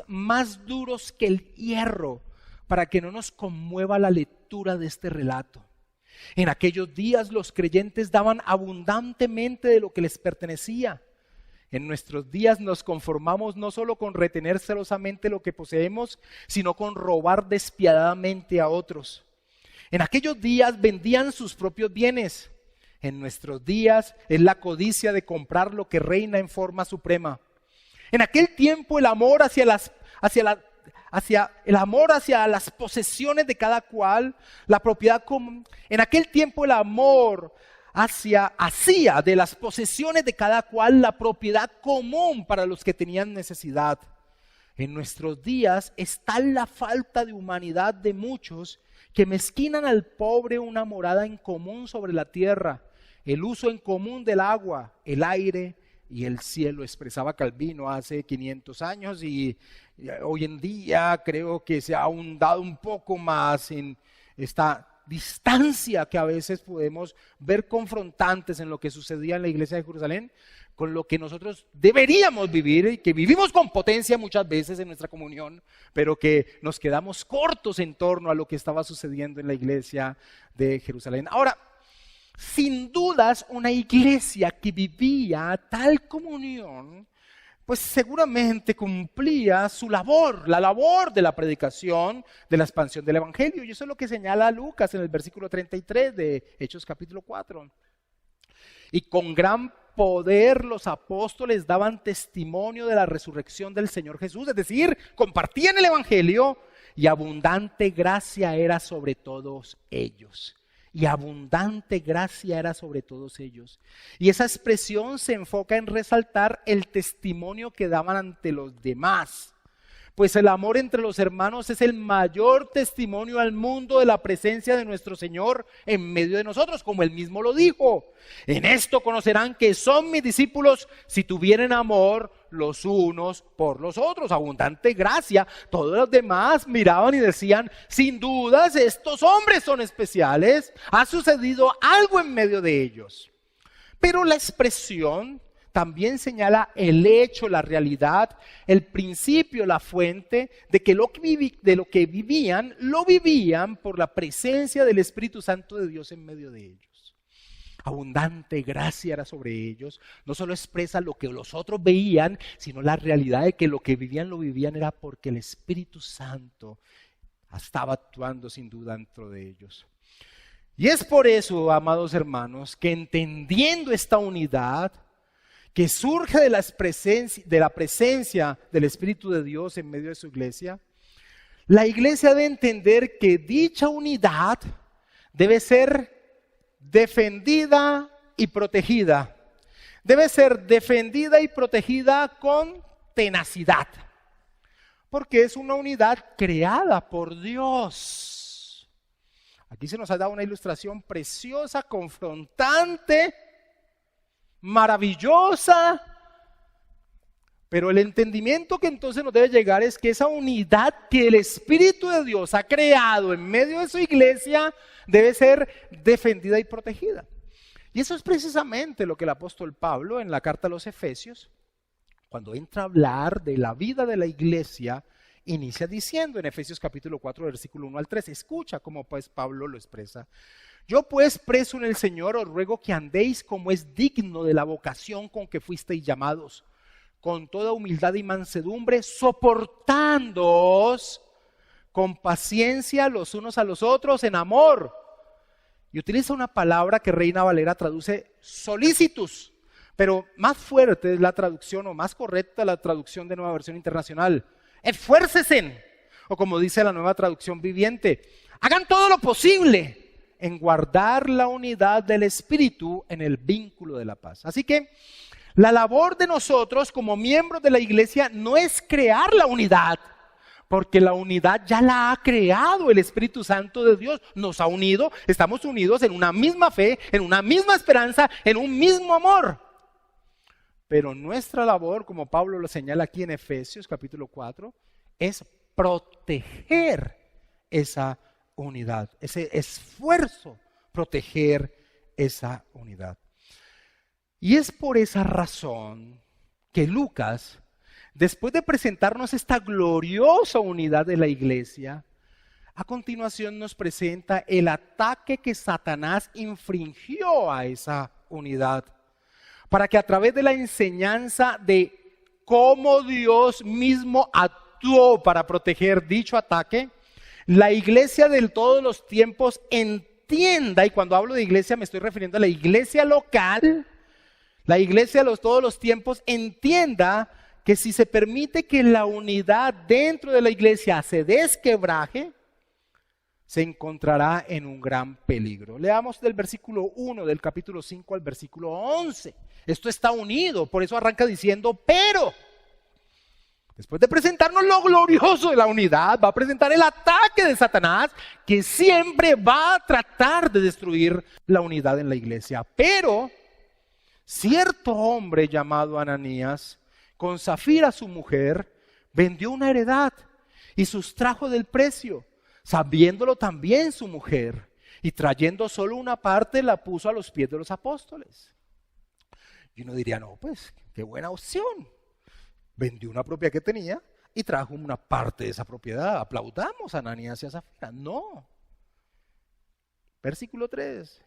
más duros que el hierro para que no nos conmueva la lectura de este relato. En aquellos días los creyentes daban abundantemente de lo que les pertenecía. En nuestros días nos conformamos no solo con retener celosamente lo que poseemos, sino con robar despiadadamente a otros. En aquellos días vendían sus propios bienes. En nuestros días es la codicia de comprar lo que reina en forma suprema. En aquel tiempo el amor hacia las posesiones de cada cual, la propiedad común. En aquel tiempo el amor hacía de las posesiones de cada cual la propiedad común para los que tenían necesidad. En nuestros días es tal la falta de humanidad de muchos que mezquinan al pobre una morada en común sobre la tierra, el uso en común del agua, el aire y el cielo, expresaba Calvino hace 500 años, y hoy en día creo que se ha ahondado un poco más en esta distancia que a veces podemos ver confrontantes en lo que sucedía en la iglesia de Jerusalén con lo que nosotros deberíamos vivir y que vivimos con potencia muchas veces en nuestra comunión, pero que nos quedamos cortos en torno a lo que estaba sucediendo en la iglesia de Jerusalén. Ahora, sin dudas, una iglesia que vivía tal comunión, pues seguramente cumplía su labor, la labor de la predicación, de la expansión del evangelio. Y eso es lo que señala Lucas en el versículo 33 de Hechos capítulo 4. Y con gran poder los apóstoles daban testimonio de la resurrección del Señor Jesús, es decir, compartían el evangelio, y abundante gracia era sobre todos ellos. Y abundante gracia era sobre todos ellos. Y esa expresión se enfoca en resaltar el testimonio que daban ante los demás. Pues el amor entre los hermanos es el mayor testimonio al mundo de la presencia de nuestro Señor en medio de nosotros, como Él mismo lo dijo. En esto conocerán que son mis discípulos si tuvieren amor los unos por los otros. Abundante gracia. Todos los demás miraban y decían, sin dudas estos hombres son especiales. Ha sucedido algo en medio de ellos. Pero la expresión también señala el hecho, la realidad, el principio, la fuente de que lo que vivían, lo vivían por la presencia del Espíritu Santo de Dios en medio de ellos. Abundante gracia era sobre ellos. No solo expresa lo que los otros veían, sino la realidad de que lo que vivían, lo vivían era porque el Espíritu Santo estaba actuando sin duda dentro de ellos. Y es por eso, amados hermanos, que entendiendo esta unidad que surge de la presencia del Espíritu de Dios en medio de su iglesia, la iglesia debe entender que dicha unidad debe ser defendida y protegida. Debe ser defendida y protegida con tenacidad, porque es una unidad creada por Dios. Aquí se nos ha dado una ilustración preciosa, confrontante, maravillosa, pero el entendimiento que entonces nos debe llegar es que esa unidad que el Espíritu de Dios ha creado en medio de su iglesia debe ser defendida y protegida. Y eso es precisamente lo que el apóstol Pablo en la carta a los Efesios, cuando entra a hablar de la vida de la iglesia, inicia diciendo en Efesios capítulo 4 versículo 1 al 3, escucha cómo pues Pablo lo expresa. Yo pues, preso en el Señor, os ruego que andéis como es digno de la vocación con que fuisteis llamados, con toda humildad y mansedumbre, soportándoos con paciencia los unos a los otros en amor. Y utiliza una palabra que Reina Valera traduce solicitus, pero más fuerte es la traducción, o más correcta la traducción de Nueva Versión Internacional. Esfuércesen, o como dice la Nueva Traducción Viviente, hagan todo lo posible en guardar la unidad del Espíritu en el vínculo de la paz. Así que la labor de nosotros como miembros de la iglesia no es crear la unidad, porque la unidad ya la ha creado el Espíritu Santo de Dios. Nos ha unido, estamos unidos en una misma fe, en una misma esperanza, en un mismo amor. Pero nuestra labor, como Pablo lo señala aquí en Efesios capítulo 4, es proteger esa unidad, ese esfuerzo, proteger esa unidad. Y es por esa razón que Lucas, después de presentarnos esta gloriosa unidad de la iglesia, a continuación nos presenta el ataque que Satanás infringió a esa unidad, para que a través de la enseñanza de cómo Dios mismo actuó para proteger dicho ataque, la iglesia de todos los tiempos entienda entienda, y cuando hablo de iglesia me estoy refiriendo a la iglesia local, la iglesia de todos los tiempos, entienda que si se permite que la unidad dentro de la iglesia se desquebraje, se encontrará en un gran peligro. Leamos del versículo 1 del capítulo 5 al versículo 11. Esto está unido, por eso arranca diciendo, pero después de presentarnos lo glorioso de la unidad, va a presentar el ataque de Satanás, que siempre va a tratar de destruir la unidad en la iglesia. Pero cierto hombre llamado Ananías, con Zafira su mujer, vendió una heredad y sustrajo del precio, sabiéndolo también su mujer, y trayendo solo una parte la puso a los pies de los apóstoles. Y uno diría, no, pues, qué buena opción. Vendió una propiedad que tenía y trajo una parte de esa propiedad. Aplaudamos a Ananías y a Zafira. No. Versículo 3.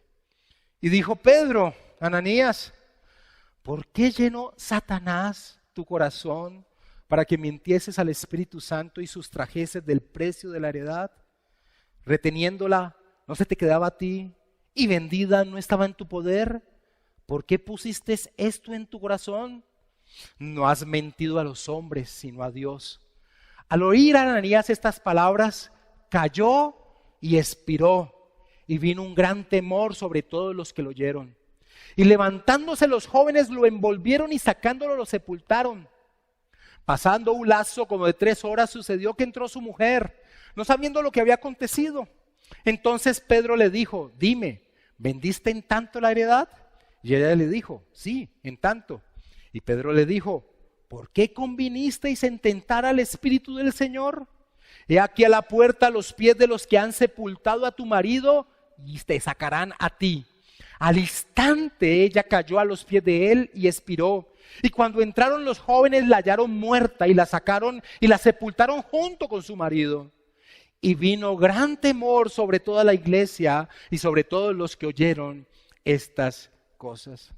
Y dijo Pedro, Ananías, ¿por qué llenó Satanás tu corazón para que mintieses al Espíritu Santo y sustrajeses del precio de la heredad? Reteniéndola, ¿no se te quedaba a ti? Y vendida, ¿no estaba en tu poder? ¿Por qué pusiste esto en tu corazón? No has mentido a los hombres, sino a Dios. Al oír a Ananías estas palabras, cayó y expiró, y vino un gran temor sobre todos los que lo oyeron. Y levantándose los jóvenes lo envolvieron y sacándolo lo sepultaron. Pasando un lapso como de 3 horas sucedió que entró su mujer, no sabiendo lo que había acontecido. Entonces Pedro le dijo, dime, ¿vendiste en tanto la heredad? Y ella le dijo, sí, en tanto. Y Pedro le dijo, ¿por qué convinisteis en tentar al Espíritu del Señor? He aquí a la puerta los pies de los que han sepultado a tu marido y te sacarán a ti. Al instante ella cayó a los pies de él y expiró. Y cuando entraron los jóvenes la hallaron muerta y la sacaron y la sepultaron junto con su marido. Y vino gran temor sobre toda la iglesia y sobre todos los que oyeron estas cosas.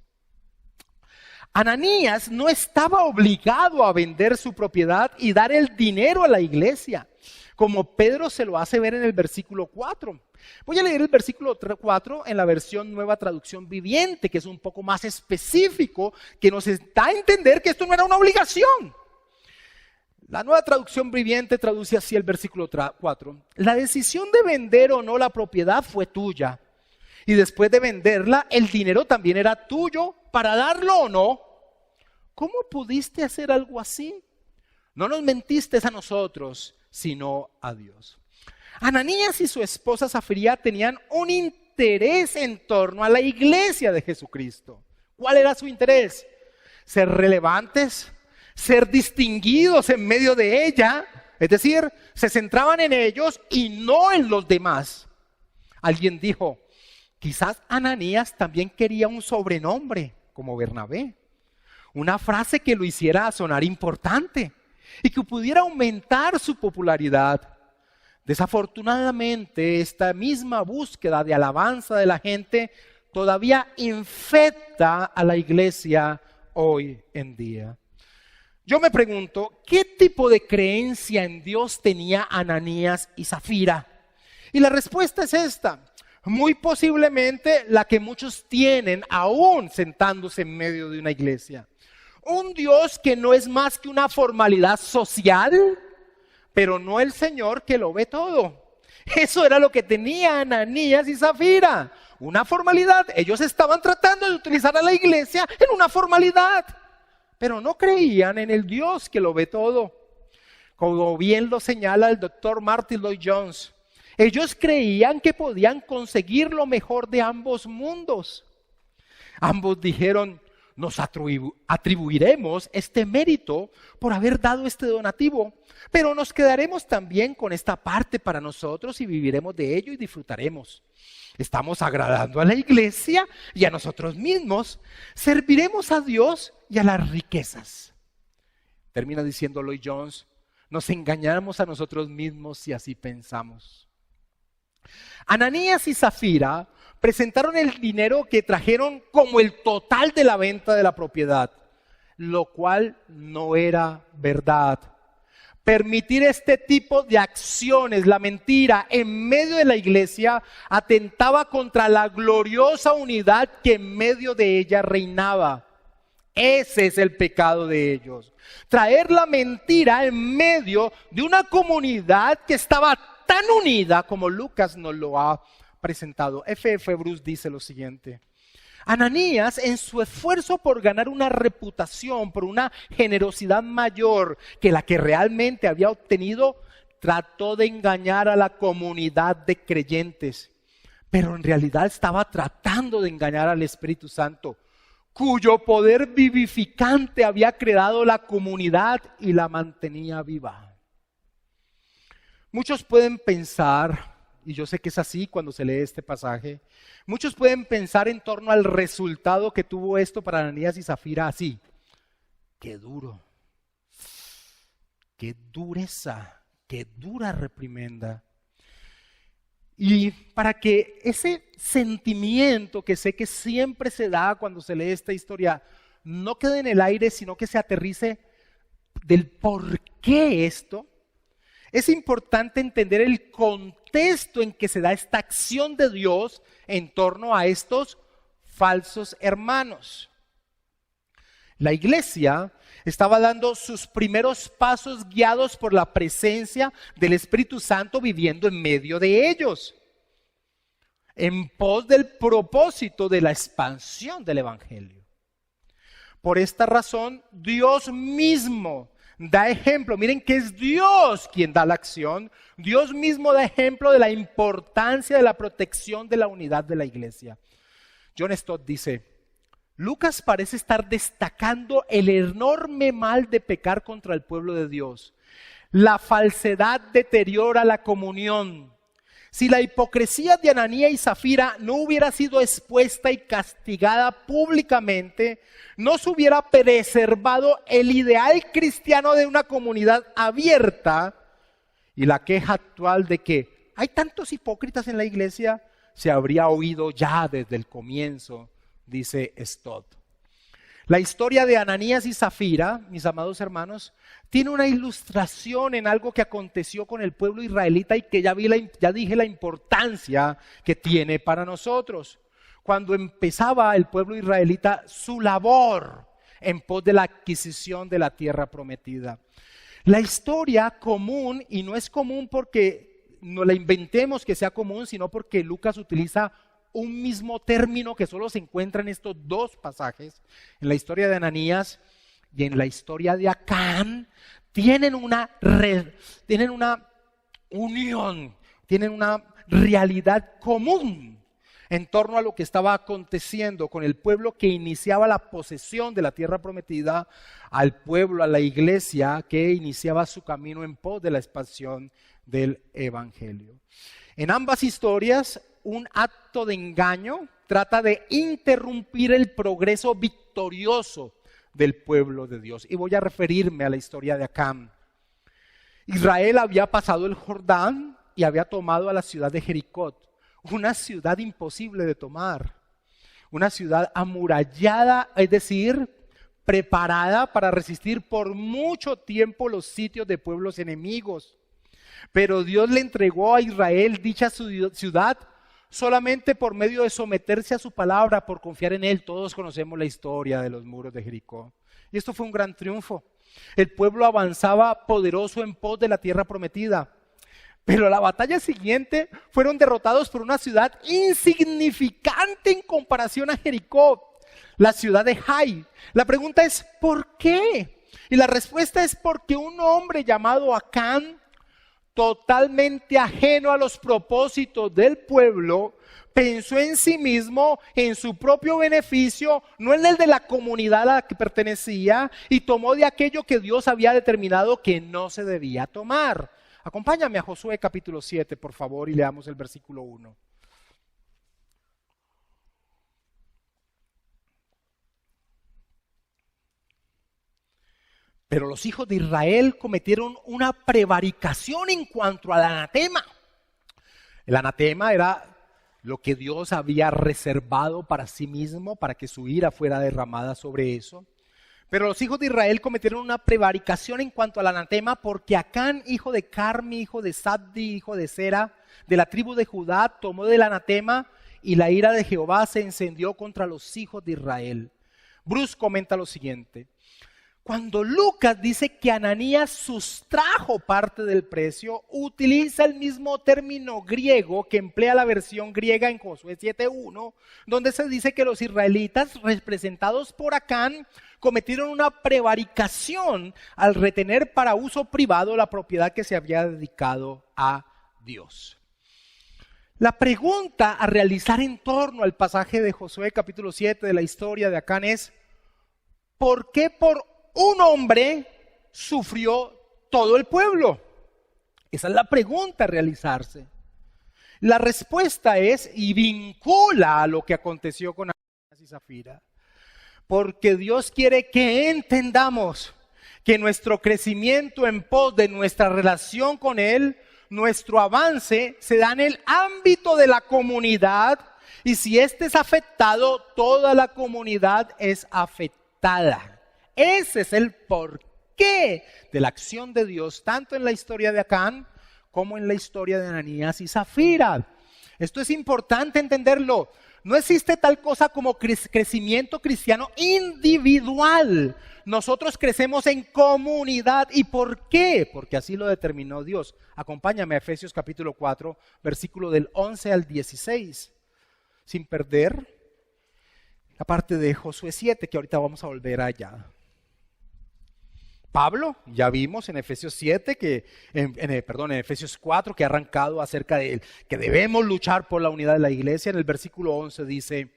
Ananías no estaba obligado a vender su propiedad y dar el dinero a la iglesia, como Pedro se lo hace ver en el versículo 4. Voy a leer el versículo 4 en la versión Nueva Traducción Viviente, que es un poco más específico, que nos da a entender que esto no era una obligación. La Nueva Traducción Viviente traduce así el versículo 4. La decisión de vender o no la propiedad fue tuya. Y después de venderla, el dinero también era tuyo para darlo o no. ¿Cómo pudiste hacer algo así? No nos mentiste a nosotros, sino a Dios. Ananías y su esposa Zafira tenían un interés en torno a la iglesia de Jesucristo. ¿Cuál era su interés? Ser relevantes, ser distinguidos en medio de ella. Es decir, se centraban en ellos y no en los demás. Alguien dijo, quizás Ananías también quería un sobrenombre como Bernabé. Una frase que lo hiciera sonar importante y que pudiera aumentar su popularidad. Desafortunadamente, esta misma búsqueda de alabanza de la gente todavía infecta a la iglesia hoy en día. Yo me pregunto, ¿qué tipo de creencia en Dios tenía Ananías y Zafira? Y la respuesta es esta. Muy posiblemente la que muchos tienen aún sentándose en medio de una iglesia. Un Dios que no es más que una formalidad social, pero no el Señor que lo ve todo. Eso era lo que tenía Ananías y Zafira, una formalidad. Ellos estaban tratando de utilizar a la iglesia en una formalidad, pero no creían en el Dios que lo ve todo. Como bien lo señala el doctor Martin Lloyd-Jones, ellos creían que podían conseguir lo mejor de ambos mundos. Ambos dijeron, nos atribuiremos este mérito por haber dado este donativo, pero nos quedaremos también con esta parte para nosotros y viviremos de ello y disfrutaremos. Estamos agradando a la iglesia y a nosotros mismos. Serviremos a Dios y a las riquezas. Termina diciendo Lloyd-Jones, nos engañamos a nosotros mismos si así pensamos. Ananías y Zafira presentaron el dinero que trajeron como el total de la venta de la propiedad, lo cual no era verdad. Permitir este tipo de acciones, la mentira, en medio de la iglesia, atentaba contra la gloriosa unidad que en medio de ella reinaba. Ese es el pecado de ellos. Traer la mentira en medio de una comunidad que estaba tan unida como Lucas nos lo ha presentado. F.F. Bruce dice lo siguiente: Ananías, en su esfuerzo por ganar una reputación, por una generosidad mayor que la que realmente había obtenido, trató de engañar a la comunidad de creyentes, pero en realidad estaba tratando de engañar al Espíritu Santo, cuyo poder vivificante había creado la comunidad y la mantenía viva. Muchos pueden pensar, y yo sé que es así cuando se lee este pasaje, muchos pueden pensar en torno al resultado que tuvo esto para Ananías y Zafira así: qué duro, qué dureza, qué dura reprimenda. Y para que ese sentimiento que sé que siempre se da cuando se lee esta historia no quede en el aire, sino que se aterrice del por qué esto, es importante entender el contexto en que se da esta acción de Dios en torno a estos falsos hermanos. La iglesia estaba dando sus primeros pasos guiados por la presencia del Espíritu Santo viviendo en medio de ellos, en pos del propósito de la expansión del Evangelio. Por esta razón, Dios mismo da ejemplo. Miren que es Dios quien da la acción. Dios mismo da ejemplo de la importancia de la protección de la unidad de la iglesia. John Stott dice: Lucas parece estar destacando el enorme mal de pecar contra el pueblo de Dios. La falsedad deteriora la comunión. Si la hipocresía de Ananías y Zafira no hubiera sido expuesta y castigada públicamente, no se hubiera preservado el ideal cristiano de una comunidad abierta, y la queja actual de que hay tantos hipócritas en la iglesia se habría oído ya desde el comienzo, dice Stott. La historia de Ananías y Zafira, mis amados hermanos, tiene una ilustración en algo que aconteció con el pueblo israelita y que ya dije la importancia que tiene para nosotros. Cuando empezaba el pueblo israelita su labor en pos de la adquisición de la tierra prometida. La historia común, y no es común porque no la inventemos que sea común, sino porque Lucas utiliza un mismo término que solo se encuentra en estos dos pasajes, en la historia de Ananías y en la historia de Acán, tienen una unión, tienen una realidad común en torno a lo que estaba aconteciendo con el pueblo que iniciaba la posesión de la tierra prometida, al pueblo, a la iglesia que iniciaba su camino en pos de la expansión del evangelio. En ambas historias, un acto de engaño trata de interrumpir el progreso victorioso del pueblo de Dios. Y voy a referirme a la historia de Acán. Israel había pasado el Jordán y había tomado a la ciudad de Jericó, una ciudad imposible de tomar, una ciudad amurallada, es decir, preparada para resistir por mucho tiempo los sitios de pueblos enemigos. Pero Dios le entregó a Israel dicha ciudad solamente por medio de someterse a su palabra, por confiar en Él. Todos conocemos la historia de los muros de Jericó. Y esto fue un gran triunfo. El pueblo avanzaba poderoso en pos de la tierra prometida. Pero la batalla siguiente fueron derrotados por una ciudad insignificante en comparación a Jericó, la ciudad de Jai. La pregunta es, ¿por qué? Y la respuesta es porque un hombre llamado Acán, totalmente ajeno a los propósitos del pueblo, pensó en sí mismo, en su propio beneficio, no en el de la comunidad a la que pertenecía, y tomó de aquello que Dios había determinado que no se debía tomar. Acompáñame a Josué capítulo 7, por favor, y leamos el versículo 1. Pero los hijos de Israel cometieron una prevaricación en cuanto al anatema. El anatema era lo que Dios había reservado para sí mismo, para que su ira fuera derramada sobre eso. Pero los hijos de Israel cometieron una prevaricación en cuanto al anatema, porque Acán, hijo de Carmi, hijo de Sabdi, hijo de Sera, de la tribu de Judá, tomó del anatema, y la ira de Jehová se encendió contra los hijos de Israel. Bruce comenta lo siguiente: cuando Lucas dice que Ananías sustrajo parte del precio, utiliza el mismo término griego que emplea la versión griega en Josué 7:1, donde se dice que los israelitas, representados por Acán, cometieron una prevaricación al retener para uso privado la propiedad que se había dedicado a Dios. La pregunta a realizar en torno al pasaje de Josué capítulo 7 de la historia de Acán es: ¿por qué por un hombre sufrió todo el pueblo? Esa es la pregunta a realizarse. La respuesta es, y vincula a lo que aconteció con Ananías y Zafira, porque Dios quiere que entendamos que nuestro crecimiento en pos de nuestra relación con Él, nuestro avance, se da en el ámbito de la comunidad, y si éste es afectado, toda la comunidad es afectada. Ese es el porqué de la acción de Dios, tanto en la historia de Acán como en la historia de Ananías y Zafira. Esto es importante entenderlo. No existe tal cosa como crecimiento cristiano individual. Nosotros crecemos en comunidad. ¿Y por qué? Porque así lo determinó Dios. Acompáñame a Efesios capítulo 4, versículo del 11 al 16. Sin perder la parte de Josué 7, que ahorita vamos a volver allá. Pablo, ya vimos en Efesios 7, en Efesios 4, que ha arrancado acerca de que debemos luchar por la unidad de la iglesia. En el versículo 11 dice: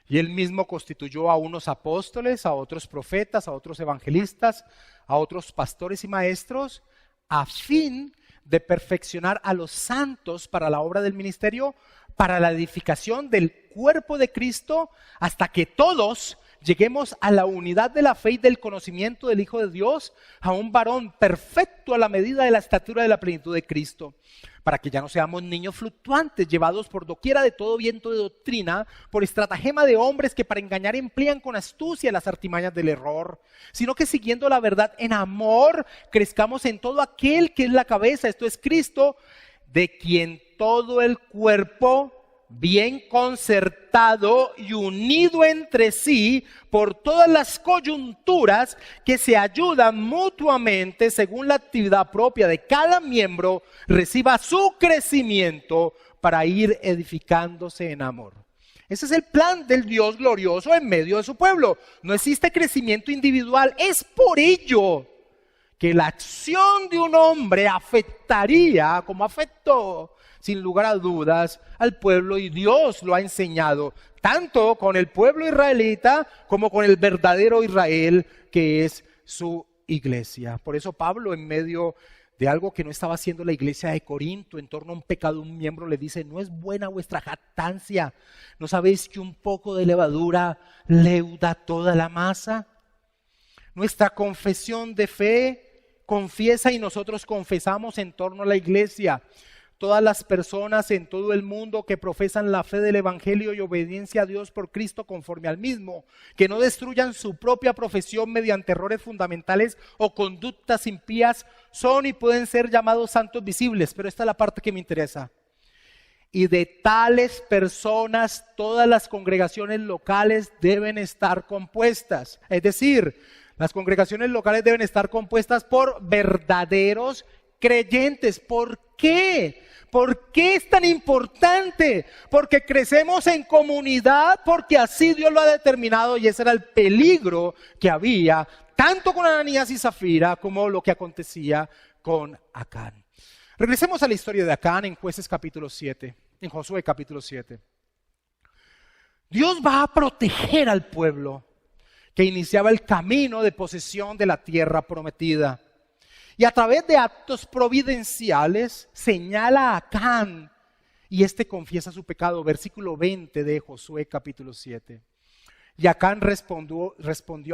y él mismo constituyó a unos apóstoles, a otros profetas, a otros evangelistas, a otros pastores y maestros, a fin de perfeccionar a los santos para la obra del ministerio, para la edificación del cuerpo de Cristo, hasta que todos lleguemos a la unidad de la fe y del conocimiento del Hijo de Dios, a un varón perfecto a la medida de la estatura de la plenitud de Cristo, para que ya no seamos niños fluctuantes, llevados por doquiera de todo viento de doctrina, por estratagema de hombres que para engañar emplean con astucia las artimañas del error, sino que siguiendo la verdad en amor, crezcamos en todo aquel que es la cabeza, esto es Cristo, de quien todo el cuerpo, bien concertado y unido entre sí por todas las coyunturas que se ayudan mutuamente según la actividad propia de cada miembro, reciba su crecimiento para ir edificándose en amor. Ese es el plan del Dios glorioso en medio de su pueblo. No existe crecimiento individual. Es por ello que la acción de un hombre afectaría, como afectó sin lugar a dudas, al pueblo, y Dios lo ha enseñado, tanto con el pueblo israelita como con el verdadero Israel, que es su iglesia. Por eso Pablo, en medio de algo que no estaba haciendo la iglesia de Corinto, en torno a un pecado de un miembro, le dice: no es buena vuestra jactancia, ¿no sabéis que un poco de levadura leuda toda la masa? Nuestra confesión de fe confiesa y nosotros confesamos en torno a la iglesia. Todas las personas en todo el mundo que profesan la fe del evangelio y obediencia a Dios por Cristo conforme al mismo, que no destruyan su propia profesión mediante errores fundamentales o conductas impías, son y pueden ser llamados santos visibles. Pero esta es la parte que me interesa. Y de tales personas todas las congregaciones locales deben estar compuestas. Es decir, las congregaciones locales deben estar compuestas por verdaderos creyentes. ¿Por qué? ¿Por qué es tan importante? Porque crecemos en comunidad, porque así Dios lo ha determinado, y ese era el peligro que había, tanto con Ananías y Zafira como lo que acontecía con Acán. Regresemos a la historia de Acán en Jueces capítulo 7, en Josué capítulo 7. Dios va a proteger al pueblo que iniciaba el camino de posesión de la tierra prometida. Y a través de actos providenciales señala a Acán y este confiesa su pecado. Versículo 20 de Josué capítulo 7. Y Acán respondió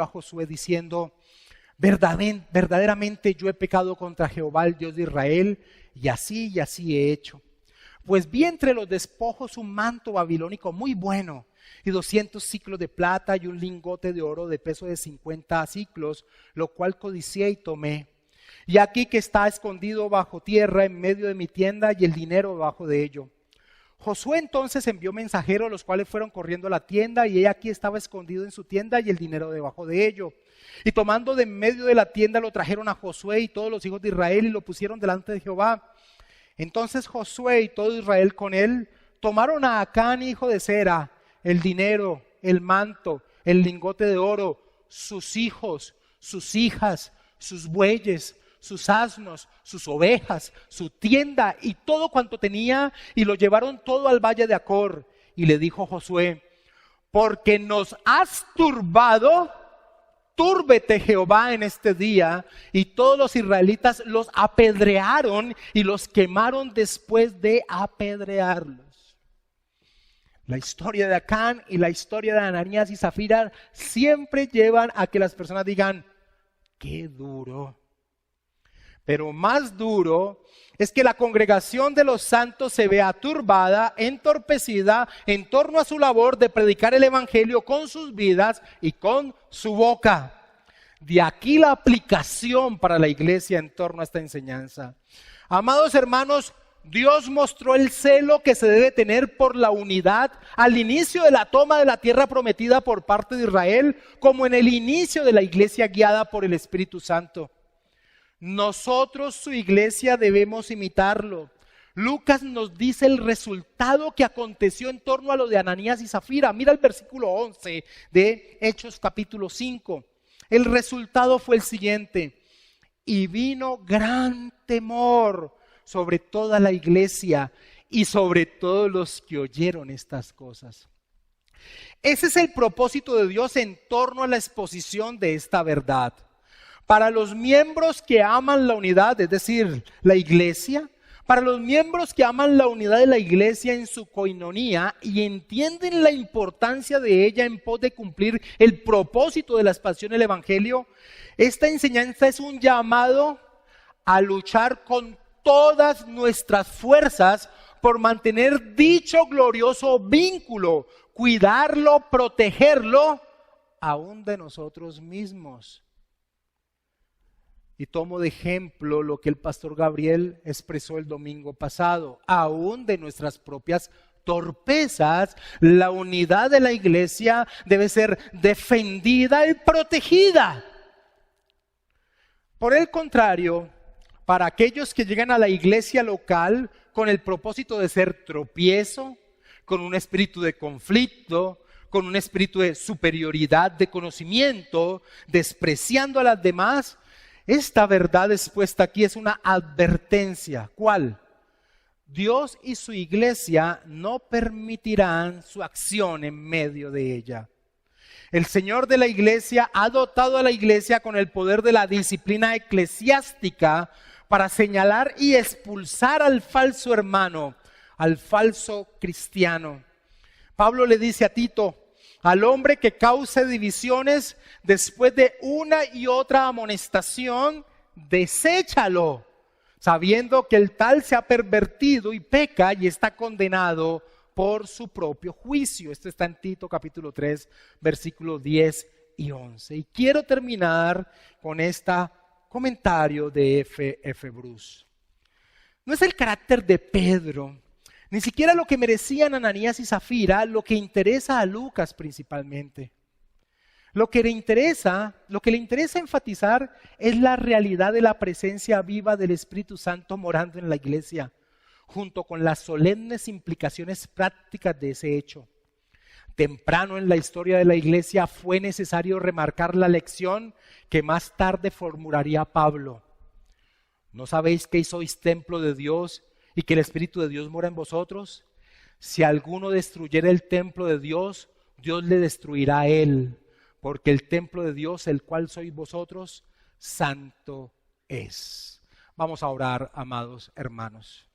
a Josué diciendo: verdaderamente yo he pecado contra Jehová, el Dios de Israel, y así he hecho. Pues vi entre los despojos un manto babilónico muy bueno, y 200 siclos de plata y un lingote de oro de peso de 50 siclos, lo cual codicié y tomé. Y aquí que está escondido bajo tierra en medio de mi tienda y el dinero debajo de ello. Josué entonces envió mensajeros, los cuales fueron corriendo a la tienda, y he aquí estaba escondido en su tienda y el dinero debajo de ello. Y tomando de en medio de la tienda lo trajeron a Josué y todos los hijos de Israel y lo pusieron delante de Jehová. Entonces Josué y todo Israel con él tomaron a Acán, hijo de Zera, el dinero, el manto, el lingote de oro, sus hijos, sus hijas, sus bueyes, sus asnos, sus ovejas, su tienda y todo cuanto tenía, y lo llevaron todo al valle de Acor. Y le dijo Josué: porque nos has turbado, túrbete Jehová en este día. Y todos los israelitas los apedrearon y los quemaron después de apedrearlos. La historia de Acán y la historia de Ananías y Zafira siempre llevan a que las personas digan: qué duro. Pero más duro es que la congregación de los santos se vea turbada, entorpecida en torno a su labor de predicar el evangelio con sus vidas y con su boca. De aquí la aplicación para la iglesia en torno a esta enseñanza. Amados hermanos, Dios mostró el celo que se debe tener por la unidad al inicio de la toma de la tierra prometida por parte de Israel, como en el inicio de la iglesia guiada por el Espíritu Santo. Nosotros, su iglesia, debemos imitarlo. Lucas nos dice el resultado que aconteció en torno a lo de Ananías y Zafira. Mira el versículo 11 de Hechos capítulo 5. El resultado fue el siguiente: y vino gran temor sobre toda la iglesia y sobre todos los que oyeron estas cosas. Ese es el propósito de Dios en torno a la exposición de esta verdad. Para los miembros que aman la unidad, es decir, la iglesia, para los miembros que aman la unidad de la iglesia en su coinonía y entienden la importancia de ella en pos de cumplir el propósito de la expansión del evangelio, esta enseñanza es un llamado a luchar con todas nuestras fuerzas por mantener dicho glorioso vínculo, cuidarlo, protegerlo, aún de nosotros mismos. Y tomo de ejemplo lo que el pastor Gabriel expresó el domingo pasado. Aún de nuestras propias torpezas, la unidad de la iglesia debe ser defendida y protegida. Por el contrario, para aquellos que llegan a la iglesia local con el propósito de ser tropiezo, con un espíritu de conflicto, con un espíritu de superioridad, de conocimiento, despreciando a las demás, esta verdad expuesta aquí es una advertencia. ¿Cuál? Dios y su iglesia no permitirán su acción en medio de ella. El Señor de la iglesia ha dotado a la iglesia con el poder de la disciplina eclesiástica para señalar y expulsar al falso hermano, al falso cristiano. Pablo le dice a Tito: al hombre que cause divisiones después de una y otra amonestación, deséchalo, sabiendo que el tal se ha pervertido y peca y está condenado por su propio juicio. Esto está en Tito capítulo 3, versículos 10 y 11. Y quiero terminar con este comentario de F. Bruce. No es el carácter de Pedro, ni siquiera lo que merecían Ananías y Zafira, lo que interesa a Lucas principalmente. Lo que le interesa enfatizar es la realidad de la presencia viva del Espíritu Santo morando en la iglesia, junto con las solemnes implicaciones prácticas de ese hecho. Temprano en la historia de la iglesia fue necesario remarcar la lección que más tarde formularía Pablo. ¿No sabéis que sois templo de Dios y que el Espíritu de Dios mora en vosotros? Si alguno destruyera el templo de Dios, Dios le destruirá a él, porque el templo de Dios, el cual sois vosotros, santo es. Vamos a orar, amados hermanos.